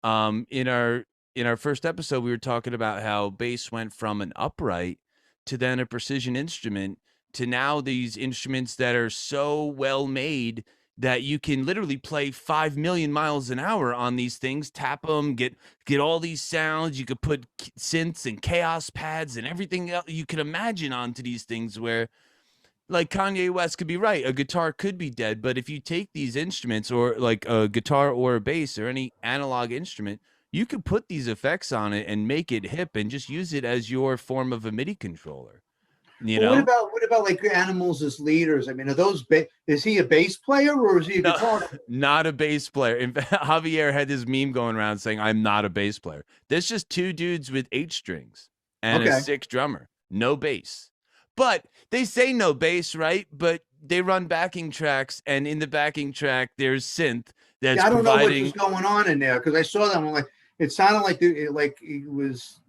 in our first episode we were talking about how bass went from an upright to then a precision instrument to now these instruments that are so well made that you can literally play 5 million miles an hour on these things, tap them, get all these sounds. You could put synths and chaos pads and everything else you can imagine onto these things where like Kanye West could be right. A guitar could be dead, but if you take these instruments or like a guitar or a bass or any analog instrument, you could put these effects on it and make it hip and just use it as your form of a MIDI controller, you Well, know? what about like animals as leaders? I mean, are those is he a bass player or is he a No, guitar not a bass player. In fact, Javier had this meme going around saying, I'm not a bass player. There's just two dudes with eight strings and a player? Okay. sick drummer, no bass. But they say no bass, right? But they run backing tracks, and in the backing track, there's synth that's Yeah, I don't know what was providing going on in there because I saw them. I'm like, it sounded like it was.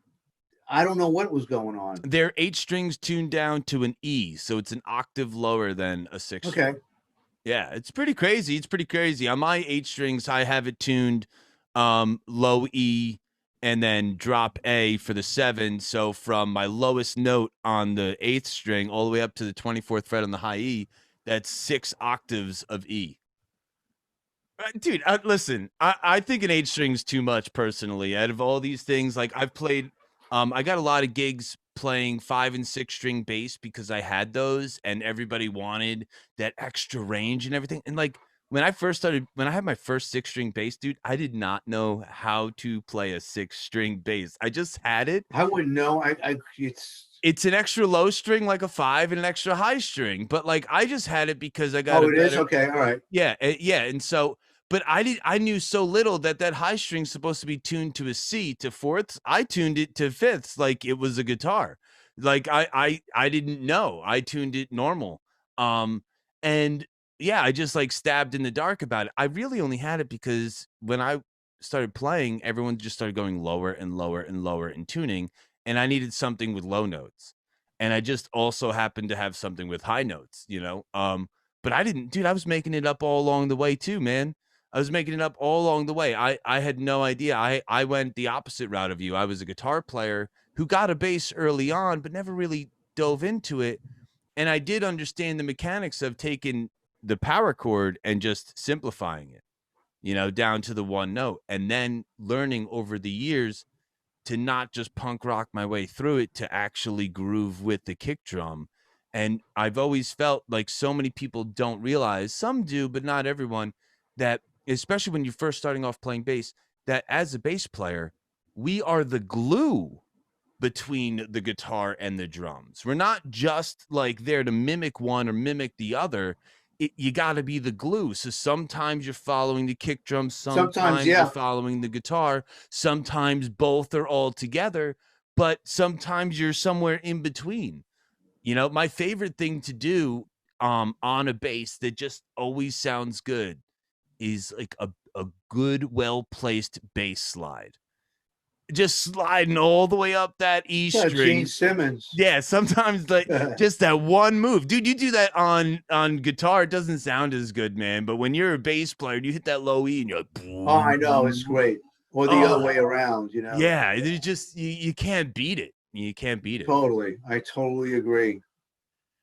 I don't know what was going on. their eight strings tuned down to an E. So it's an octave lower than a six Okay. string. Yeah, it's pretty crazy. It's pretty crazy. On my eight strings, I have it tuned low E and then drop A for the seven. So from my lowest note on the eighth string all the way up to the 24th fret on the high E, that's 6 octaves of E. Dude, listen, I think an eight string's too much personally. Out of all these things, like I've played, I got a lot of gigs playing 5 and 6 string bass because I had those, and everybody wanted that extra range and everything. And like when I had my first 6 string bass, dude, I did not know how to play a 6 string bass. I just had it. I wouldn't know. It's an extra low string like a five and an extra high string, but like I just had it because I got Oh, a it is better okay. All right. yeah, yeah, and so, but I knew so little that high string's supposed to be tuned to a C to fourths. I tuned it to fifths like it was a guitar. Like I didn't know. I tuned it normal. Um, and yeah, I just like stabbed in the dark about it. I really only had it because when I started playing, everyone just started going lower and lower and lower in tuning, and I needed something with low notes. And I just also happened to have something with high notes. But I didn't, dude. I was making it up all along the way too, man. I was making it up all along the way. I had no idea. I went the opposite route of you. I was a guitar player who got a bass early on, but never really dove into it. And I did understand the mechanics of taking the power chord and just simplifying it, down to the one note, and then learning over the years to not just punk rock my way through it, to actually groove with the kick drum. And I've always felt like so many people don't realize, some do, but not everyone, that especially when you're first starting off playing bass, that as a bass player, we are the glue between the guitar and the drums. We're not just like there to mimic one or mimic the other. You got to be the glue. So sometimes you're following the kick drum, Sometimes, sometimes you're yeah. following the guitar, sometimes both are all together, but sometimes you're somewhere in between. You know, my favorite thing to do on a bass that just always sounds good is like a good, well placed bass slide, just sliding all the way up that E Yeah, Gene string. Simmons. Yeah, sometimes like Oh, just that one move. Dude, you do that on guitar, it doesn't sound as good, man. But when you're a bass player, you hit that low E and you're like, I know, it's great. Or the other oh way around, you know. yeah, you just you can't beat it. You can't beat it. Totally. I totally agree.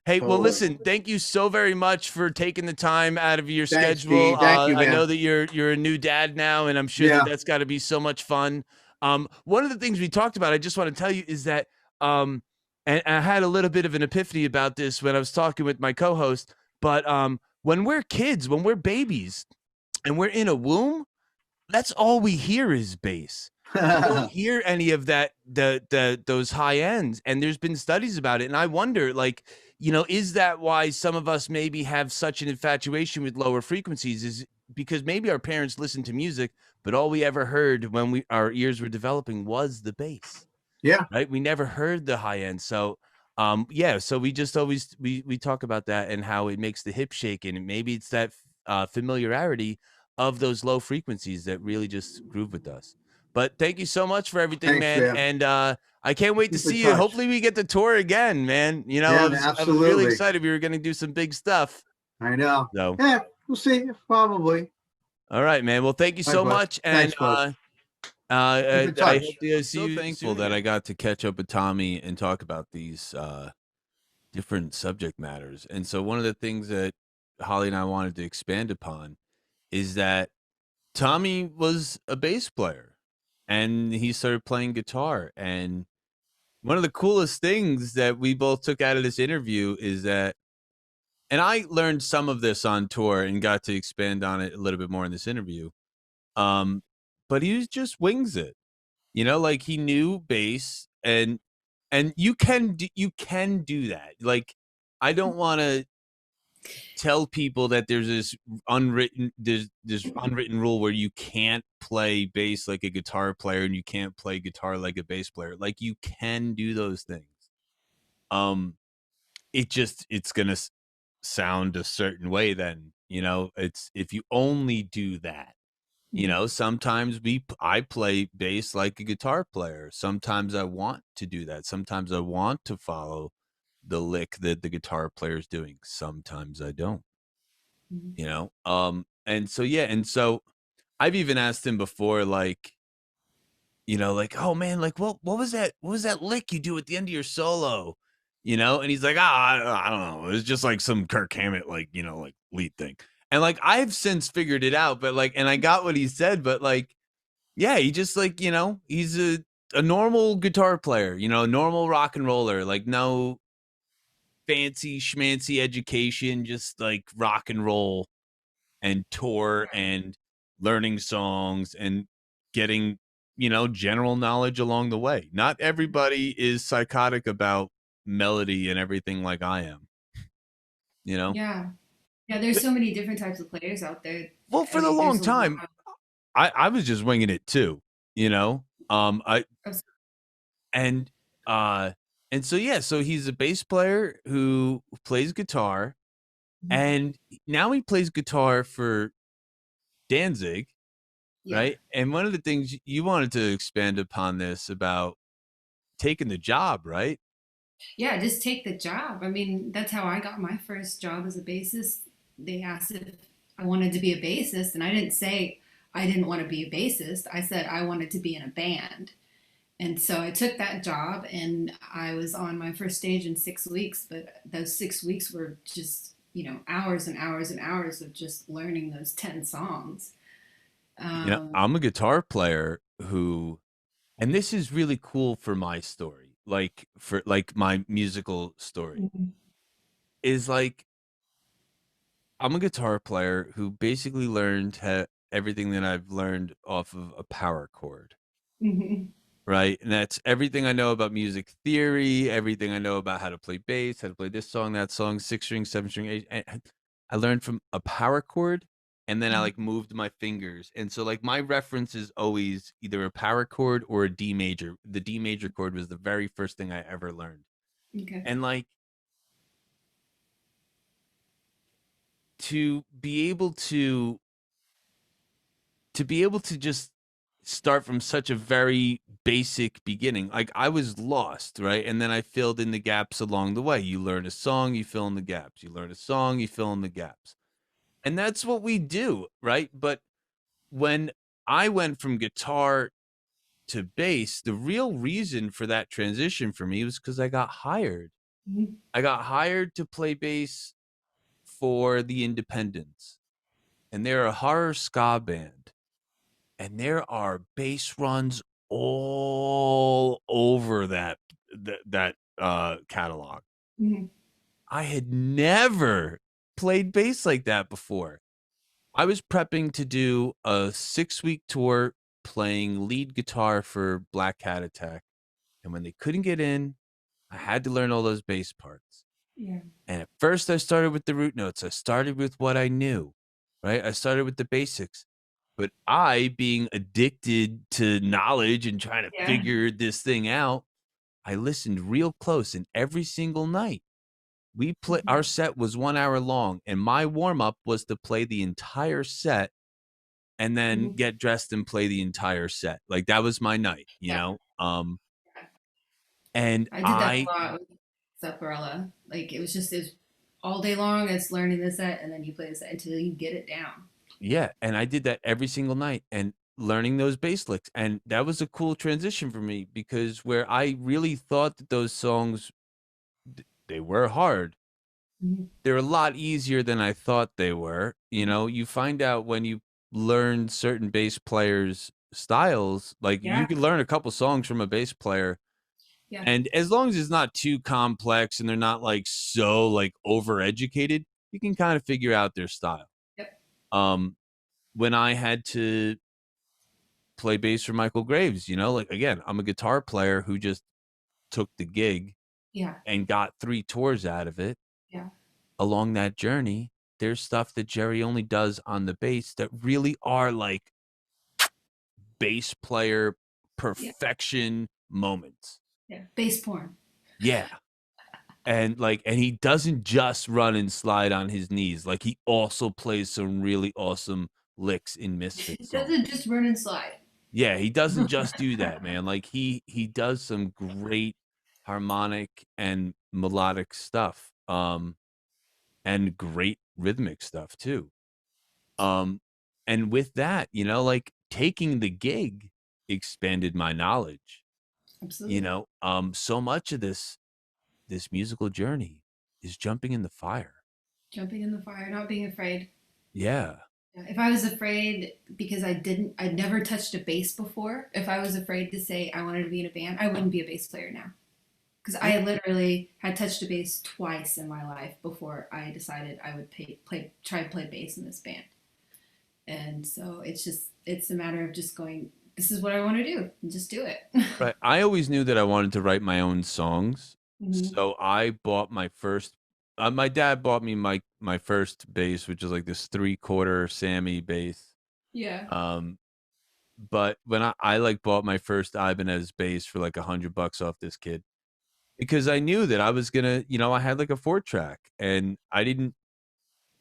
Hey, well, Totally. listen, thank you so very much for taking the time out of your Thanks, schedule. Gene. Thank you, I know man. that you're a new dad now, and I'm sure that Yeah. that's got to be so much fun. One of the things we talked about, I just want to tell you, is that, and I had a little bit of an epiphany about this when I was talking with my co-host. But when we're kids, when we're babies, and we're in a womb, that's all we hear is bass. We don't hear any of that, the those high ends. And there's been studies about it, and I wonder, like, is that why some of us maybe have such an infatuation with lower frequencies? Is because maybe our parents listened to music, but all we ever heard when our ears were developing was the bass, Yeah. right? We never heard the high end. So yeah, so we just always we talk about that and how it makes the hip shake, and maybe it's that familiarity of those low frequencies that really just groove with us. But thank you so much for everything, Thanks, man. man. And I can't wait to Keep in see you. touch. Hopefully we get to tour again, man. Yeah, I was really absolutely. excited we were going to do some big stuff. I know. So Yeah, we'll see. Probably. all right, man. Well, thank you All right, so bud. much. And Thanks, bud. Keep in I hope touch. to I'm see so you thankful soon that I Yeah. got to catch up with Tommy and talk about these different subject matters. And so one of the things that Holly and I wanted to expand upon is that Tommy was a bass player and he started playing guitar. And one of the coolest things that we both took out of this interview is that, and I learned some of this on tour and got to expand on it a little bit more in this interview. Um, but he just wings it, like he knew bass, and you can do that. Like, I don't want to tell people that there's this unwritten rule where you can't play bass like a guitar player and you can't play guitar like a bass player. Like, you can do those things. Um, it's gonna sound a certain way. Then it's if you only do that. Sometimes I play bass like a guitar player. Sometimes I want to do that. Sometimes I want to follow the lick that the guitar player is doing. Sometimes I don't. Mhm. And so yeah, and so I've even asked him before, like, like, oh man, like what was that lick you do at the end of your solo? And he's like, I don't know. It's just like some Kirk Hammett, like, like lead thing. And like I've since figured it out, but like, and I got what he said, but like, yeah, he just like, he's a normal guitar player, normal rock and roller, like no fancy schmancy education, just like rock and roll and tour and learning songs and getting, general knowledge along the way. Not everybody is psychotic about melody and everything like I am, you know? Yeah. Yeah, there's so many different types of players out there. Well, I for the mean, long there's a time, lot I was just winging it too, you know? I of. and uh and so yeah, so he's a bass player who plays guitar, and now he plays guitar for Danzig, Yeah. right? And one of the things you wanted to expand upon this about taking the job, right? Yeah, just take the job. I mean, that's how I got my first job as a bassist. They asked if I wanted to be a bassist, and I didn't say I didn't want to be a bassist. I said I wanted to be in a band. And so I took that job, and I was on my first stage in 6 weeks, but those 6 weeks were just, hours and hours and hours of just learning those 10 songs. Um, I'm a guitar player who and this is really cool for my story, like for like my musical story, Mhm. is like I'm a guitar player who basically learned everything that I've learned off of a power chord, Mhm. right? And that's everything I know about music theory, everything I know about how to play bass, how to play this song, that song, six string, seven string, eight. And I learned from a power chord, and then I like moved my fingers. And so like my reference is always either a power chord or a D major. The D major chord was the very first thing I ever learned. Okay. And like to be able to just start from such a very basic beginning. Like I was lost, right? And then I filled in the gaps along the way. You learn a song, you fill in the gaps. You learn a song, you fill in the gaps. And that's what we do, right? But when I went from guitar to bass, the real reason for that transition for me was because I got hired. Mhm. I got hired to play bass for the Independents, and they're a horror ska band. And there are bass runs all over that catalog. Mhm. I had never played bass like that before. I was prepping to do a 6-week tour playing lead guitar for Black Cat Attack, and when they couldn't get in, I had to learn all those bass parts. Yeah. And at first, I started with the root notes. I started with what I knew, right? I started with the basics. But I, being addicted to knowledge and trying to Yeah. figure this thing out, I listened real close. And every single night, our Mhm. set was 1 hour long, and my warm up was to play the entire set and then Mhm. get dressed and play the entire set. Like that was my night, you Yeah. know. And I did that I a lot with Zapparella. Like it was all day long. It's learning the set, and then you play the set until you get it down. Yeah, and I did that every single night and learning those bass licks. And that was a cool transition for me because where I really thought that those songs they were hard, Mhm. they're a lot easier than I thought they were. You know, you find out when you learn certain bass players' styles, like you Yeah. can learn a couple songs from a bass player, Yeah. and as long as it's not too complex and they're not like so like overeducated, you can kind of figure out their style. Yep. Um, when I had to play bass for Michael Graves, you know, like again, I'm a guitar player who just took the gig Yeah. and got 3 tours out of it. Yeah. Along that journey, there's stuff that Jerry only does on the bass that really are like bass player Yeah. perfection moments. Yeah. Bass porn. Yeah. And he doesn't just run and slide on his knees. Like he also plays some really awesome licks in Misfit It songs. doesn't just run and slide. Yeah, he doesn't just do that, man. Like he does some great harmonic and melodic stuff. And great rhythmic stuff too. Um, and with that, you know, like taking the gig expanded my knowledge. You Absolutely. know, so much of this musical journey is jumping in the fire. Jumping in the fire, not being afraid. Yeah. Yeah, if I was afraid because I'd never touched a bass before. If I was afraid to say I wanted to be in a band, I wouldn't be a bass player now. Because Yeah. I literally had touched a bass twice in my life before I decided I would try to play bass in this band. And so it's a matter of just going, this is what I want to do, and just do it. Right. I always knew that I wanted to write my own songs. Hmm. So I bought my first my dad bought me my first bass, which is like this 3/4 Sammy bass. Yeah. Um, but when I like bought my first Ibanez bass for like $100 off this kid because I knew that I was gonna, you know, I had like a 4 track and I didn't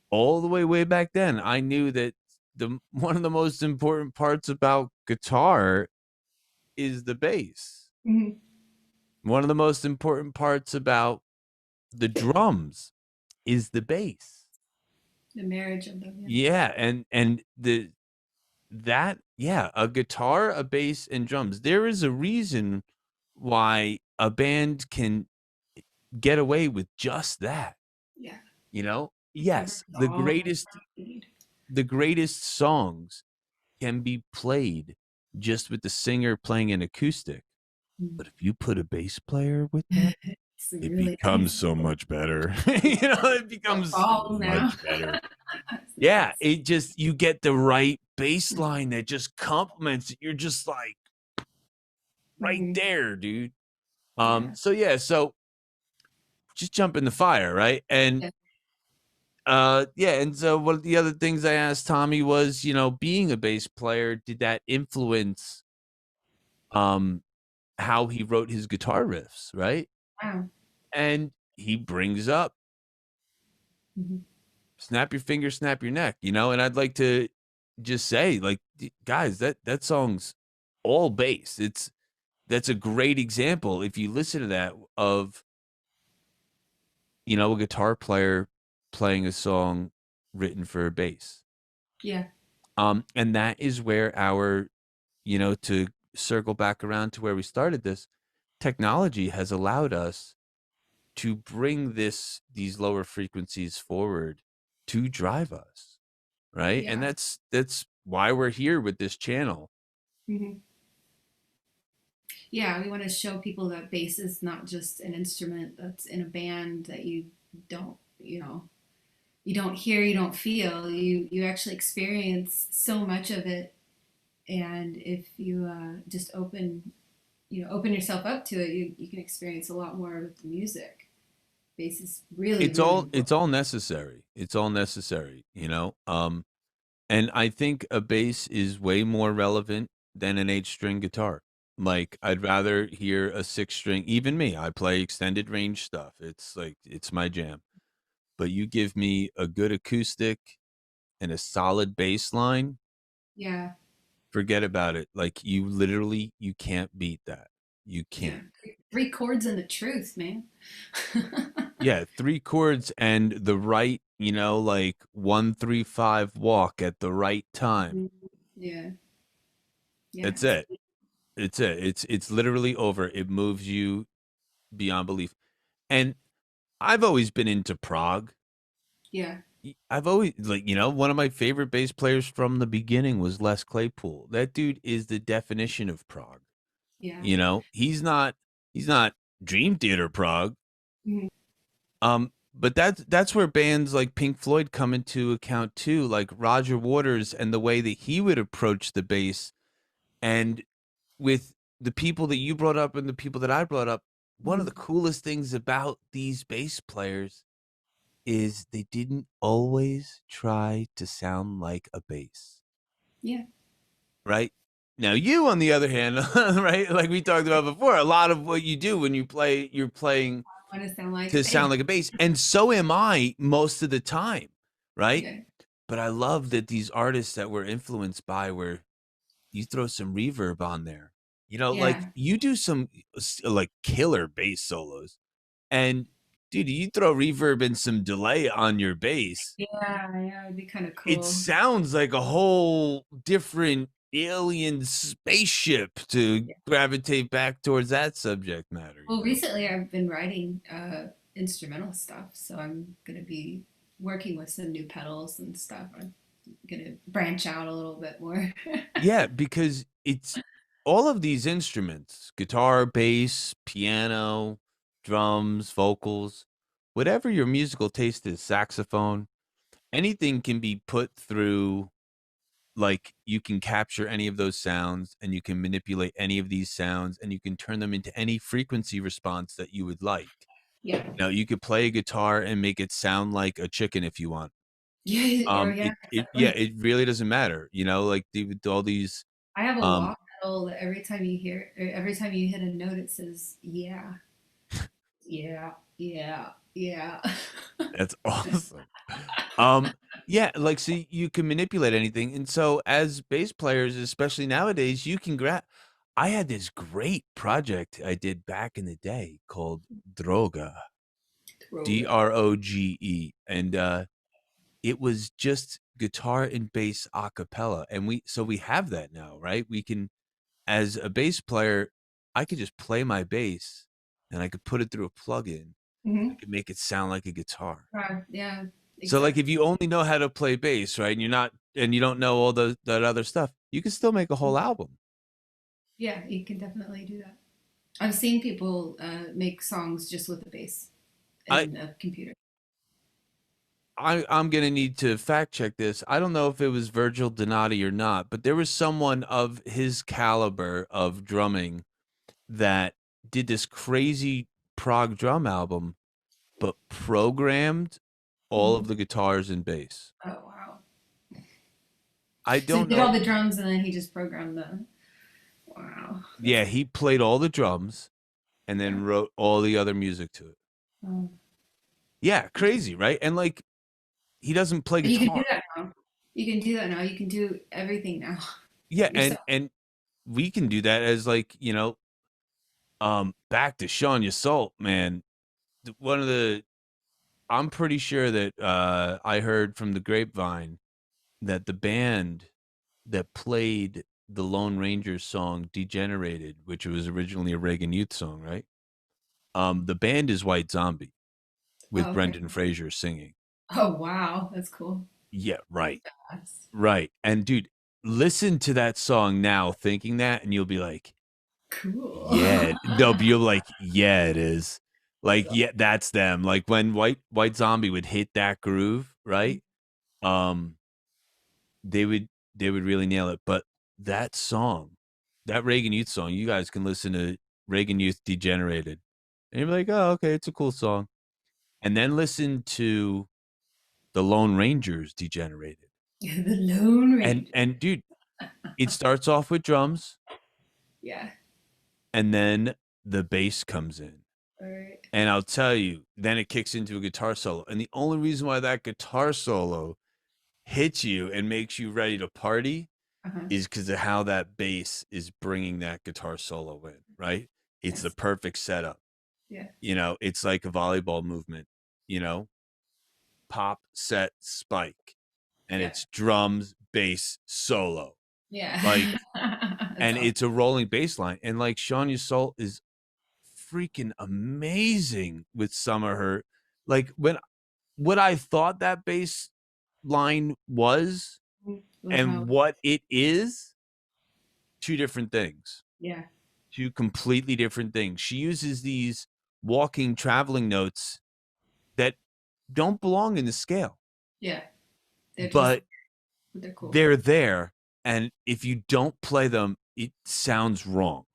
all the way back then. I knew that the one of the most important parts about guitar is the bass. Hmm. One of the most important parts about the drums is the bass. The marriage of them. Yeah. Yeah, and yeah, a guitar, a bass, and drums. There is a reason why a band can get away with just that. Yeah. You know? It covers Yes, all the need. the greatest songs can be played just with the singer playing an acoustic. Mm. But if you put a bass player with that, It's it really becomes nice. so much better. It becomes so Falls now. much better. That's Yeah, nice. it just you get the right bass line that just complements it. You're just like right Hmm. there, dude. Yeah. So yeah, so just jump in the fire, right? And Yeah. yeah, and so one of the other things I asked Tommy was, being a bass player, did that influence um how he wrote his guitar riffs, right? Wow. And he brings up Hmm. snap your finger, snap your neck, and I'd like to just say, like, guys, that song's all bass. That's a great example if you listen to that of, a guitar player playing a song written for bass. Yeah. And that is where to circle back around to where we started this, technology has allowed us to bring these lower frequencies forward to drive us, right? And Yeah. that's why we're here with this channel. Hmm. Yeah. We want to show people that bass is not just an instrument that's in a band that don't, you don't hear, you don't feel, you actually experience so much of it. And if you just open yourself up to it, you can experience a lot more with the music. Bass is really, It's really all important. it's all necessary. It's all necessary, and I think a bass is way more relevant than an 8-string guitar. Like, I'd rather hear a 6-string. Even me, I play extended range stuff. It's like it's my jam. But you give me a good acoustic and a solid bass line, Yeah. forget about it. Like, you can't beat that. You Yeah. can't. Three chords and the truth, man. Yeah, 3 chords and the right, like 1-3-5 walk at the right time. Yeah. Yeah. That's it. It's it. It's literally over. It moves you beyond belief. And I've always been into prog. Yeah. I've always, like, one of my favorite bass players from the beginning was Les Claypool. That dude is the definition of prog. Yeah. He's not Dream Theater prog. Mhm. But that's where bands like Pink Floyd come into account too, like Roger Waters and the way that he would approach the bass. And with the people that you brought up and the people that I brought up, one of the Mhm. coolest things about these bass players is they didn't always try to sound like a bass, Yeah. right? Now, you, on the other hand, right, like we talked about before, a lot of what you do when you play, you're playing I want to sound like to bass. sound like a bass, and so am I most of the time, right? Yeah. But I love that these artists that we're influenced by, where you throw some reverb on there, like Yeah. you do some like killer bass solos, and dude, you throw reverb and some delay on your bass, Yeah. Yeah. It'd be kind of it cool. sounds like a whole different alien spaceship, to Yeah. gravitate back towards that subject matter. Well, recently I've been writing instrumental stuff, so I'm gonna be working with some new pedals and stuff. I'm gonna branch out a little bit more. Yeah, because it's all of these instruments, guitar, bass, piano, drums, vocals, whatever your musical taste is, saxophone, anything can be put through. Like, you can capture any of those sounds, and you can manipulate any of these sounds, and you can turn them into any frequency response that you would like. Yeah. Now, you could play a guitar and make it sound like a chicken if you want. Yeah. Oh, yeah. Yeah, Definitely. it really doesn't matter, like with all these. I have a um wah pedal that every time you hear, or every time you hit a note, it says, yeah, yeah, yeah, yeah. That's awesome. Um, yeah, like, so you can manipulate anything, and so as bass players, especially nowadays, you can grab. I had this great project I did back in the day called Droga, Roga. Droge, and it was just guitar and bass a cappella, and we have that now, right? We can, as a bass player, I could just play my bass, and I could put it through a plugin. I Mm-hmm. could make it sound like a guitar. Yeah, So, like, exactly. if you only know how to play bass, right, and you don't know all that other stuff, you can still make a whole album. Yeah, you can definitely do that. I've seen people make songs just with a bass I, and a computer. I'm gonna need to fact check this. I don't know if it was Virgil Donati or not, but there was someone of his caliber of drumming that did this crazy prog drum album, but programmed all Mhm. of the guitars and bass. Oh wow! I So he don't did all know. the drums and then he just programmed the. Wow, that's Yeah, he played all the drums and yeah. then wrote all the other music to it. Um, Yeah, crazy, right? And like he doesn't play but you can do guitar. that now. You can do that now. You can do everything now Yeah, yourself. and we can do that as like, back to Sean Yassault, man. One of the I'm pretty sure that I heard from the grapevine that the band that played the Lone Rangers song Degenerated, which was originally a Reagan Youth song, right? The band is White Zombie Oh, with okay. Brendan Fraser singing. Oh wow, that's cool. Yeah, right. That's Right. And dude, listen to that song now thinking that and you'll be like, cool. yeah, no, but you're like, yeah, it is. That's Like, yeah, that's them. Like when White Zombie would hit that groove, awesome. right? Um, they would they would really nail it. But that song, that Reagan Youth song, you guys can listen to Reagan Youth Degenerated. And you're like, oh, okay, it's a cool song. And then listen to the Lone Rangers Degenerated. The Lone And Ranger. and dude, it starts off with drums Yeah. and then the bass comes in. All right. And I'll tell you, then it kicks into a guitar solo. And the only reason why that guitar solo hits you and makes you ready to party Uh-huh. is because of how that bass is bringing that guitar solo in, right? It's the Yes. perfect setup. Yeah. It's like a volleyball movement, you know, pop, set, spike, and Yeah. it's drums, bass, solo. Yeah. Like, That's and awesome. it's a rolling bass line. And like Sean Yassault is freaking amazing with some of her, like when what I thought that bass line was With how? and what it is, two different things. Yeah. Two completely different things. She uses these walking traveling notes that don't belong in the scale, Yeah. They're just but they're cool. they're there. And if you don't play them, it sounds wrong.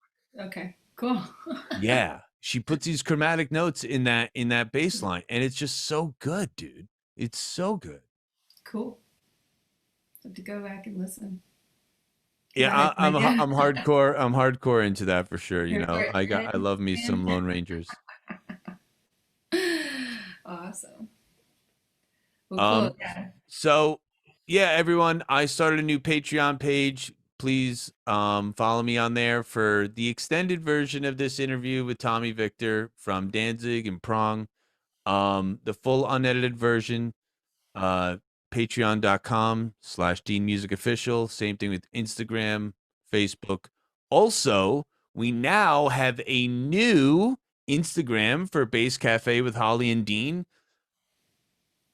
Okay. Cool. Yeah. She puts these chromatic notes in that bass line, and it's just so good, dude. It's so good. Cool. Have to go back and listen because Yeah, I had no idea. I'm hardcore. I'm hardcore into that for sure. You're for I 10, love me 10, some 10. Lone Rangers. Awesome. Well, cool. Um, Yeah. so yeah, everyone, I started a new Patreon page. Please follow me on there for the extended version of this interview with Tommy Victor from Danzig and Prong. The full unedited version, uh, patreon.com/Dean Music Official. Same thing with Instagram, Facebook. Also, we now have a new Instagram for Bass Cafe with Holly and Dean.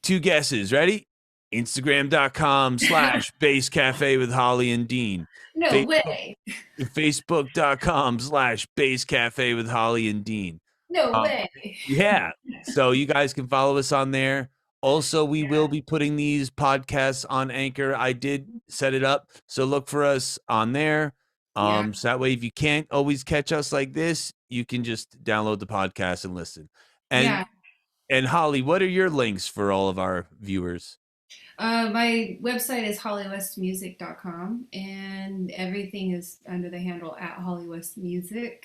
Two guesses. Ready? Instagram.com/Bass Cafe with Holly and Dean. No Facebook, way. Facebook.com/Bass Cafe with Holly and Dean. No Um, way. yeah. So you guys can follow us on there. Also, we will Yeah. be putting these podcasts on Anchor. I did set it up. So look for us on there. Yeah. So that way, if you can't always catch us like this, you can just download the podcast and listen. And Yeah. and Holly, what are your links for all of our viewers? My website is hollywestmusic.com, and everything is under the handle at hollywestmusic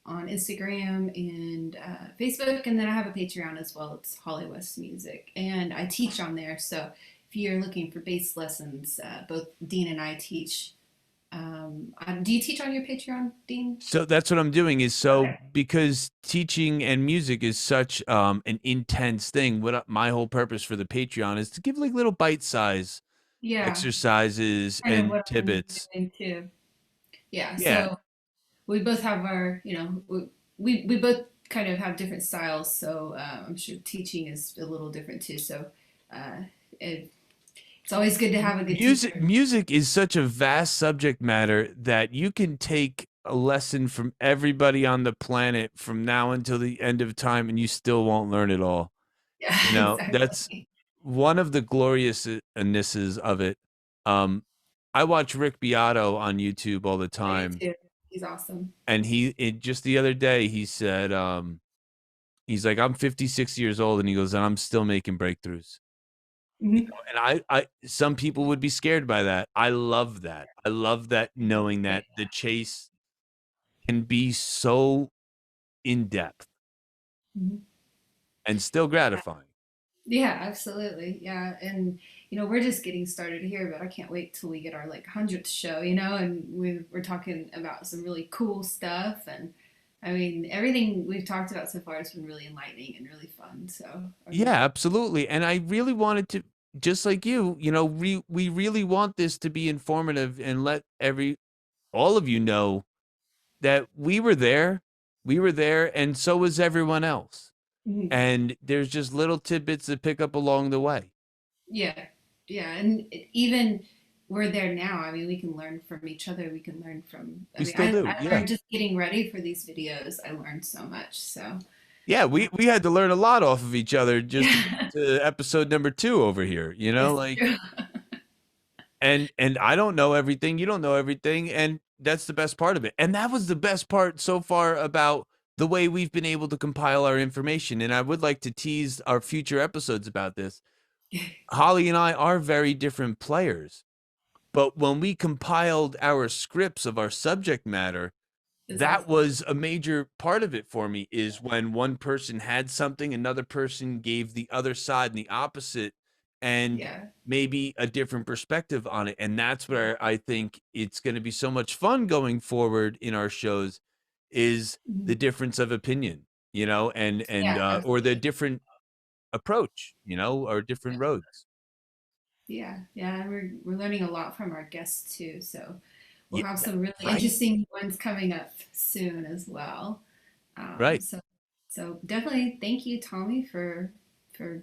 on Instagram and Facebook. And then I have a Patreon as well. It's Holly West Music, and I teach on there. So if you're looking for bass lessons, both Dean and I teach. Do you teach on your Patreon, Dean? So that's what I'm doing is so Okay. because teaching and music is such an intense thing. My whole purpose for the Patreon is to give like little bite size Yeah, exercises kind of and what I'm tidbits. doing too. Yeah, Yeah. so we both have our, we both kind of have different styles. So I'm sure teaching is a little different too. So uh, it, it's always good to have a good Music teacher. music is such a vast subject matter that you can take a lesson from everybody on the planet from now until the end of time, and you still won't learn it all. Yeah, You know, that's exactly. one of the gloriousnesses of it. Um, I watch Rick Beato on YouTube all the I time, do too. He's awesome. and just the other day he said, he's like, I'm 56 years old, and he goes, and I'm still making breakthroughs. You Mhm. know, and some people would be scared by that. I love that. I love that, knowing Yeah. that the chase can be so in depth Mhm. and still gratifying. Yeah, absolutely. Yeah. And, we're just getting started here, but I can't wait till we get our like 100th show, and we're talking about some really cool stuff. And I mean, everything we've talked about so far has been really enlightening and really fun. So Yeah, I'm, absolutely. And I really wanted to, just like you know, we really want this to be informative and let all of you know that we were there. We were there, and so was everyone else. Mhm. And there's just little tidbits to pick up along the way. Yeah. Yeah. And even we're there now. I mean, we can learn from each other. We can learn from, I We mean, still do. I Yeah. learned just getting ready for these videos. I learned so much. So, Yeah, uh, we had to learn a lot off of each other just to yeah, get to episode number 2 over here, you know, it's like, true. and I don't know everything, you don't know everything, and that's the best part of it. And that was the best part so far about the way we've been able to compile our information, and I would like to tease our future episodes about this. Holly and I are very different players, but when we compiled our scripts of our subject matter, It's that awesome. was a major part of it for me, is when one person had something, another person gave the other side and the opposite, and Yeah. maybe a different perspective on it. And that's where I think it's going to be so much fun going forward in our shows, is Mhm. the difference of opinion, you know, and Yeah, or the absolutely. different approach, you know, or different roads. Yeah, yeah, and we're learning a lot from our guests too. So we'll Yeah, have some really right, interesting ones coming up soon as well. right. So definitely thank you, Tommy, for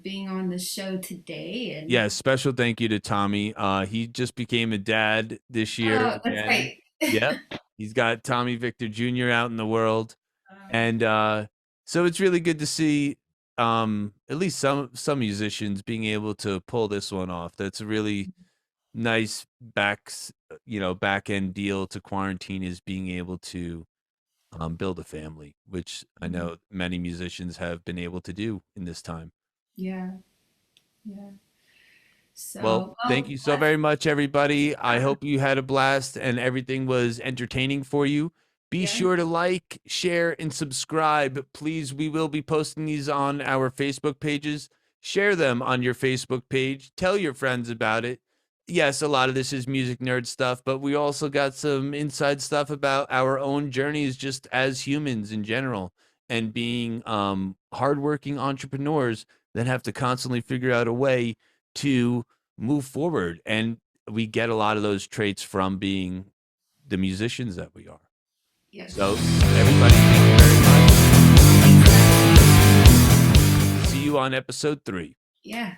being on the show today. And Yeah, special thank you to Tommy. He just became a dad this year oh, that's again. right. Yep. He's got Tommy Victor Jr. out in the world. Um, And so it's really good to see at least some musicians being able to pull this one off. That's a really nice back end deal to quarantine, is being able to build a family, which I know many musicians have been able to do in this time. yeah, yeah. Well, So thank well, you so very much, everybody. I yeah, hope you had a blast and everything was entertaining for you. Be yeah, sure to like, share, and subscribe. Please, we will be posting these on our Facebook pages. Share them on your Facebook page. Tell your friends about it. Yes, a lot of this is music nerd stuff, but we also got some inside stuff about our own journeys just as humans in general, and being hardworking entrepreneurs that have to constantly figure out a way to move forward. And we get a lot of those traits from being the musicians that we are. So, yes. everybody, thank you very much. Thanks, guys. See you on episode 3. Yeah.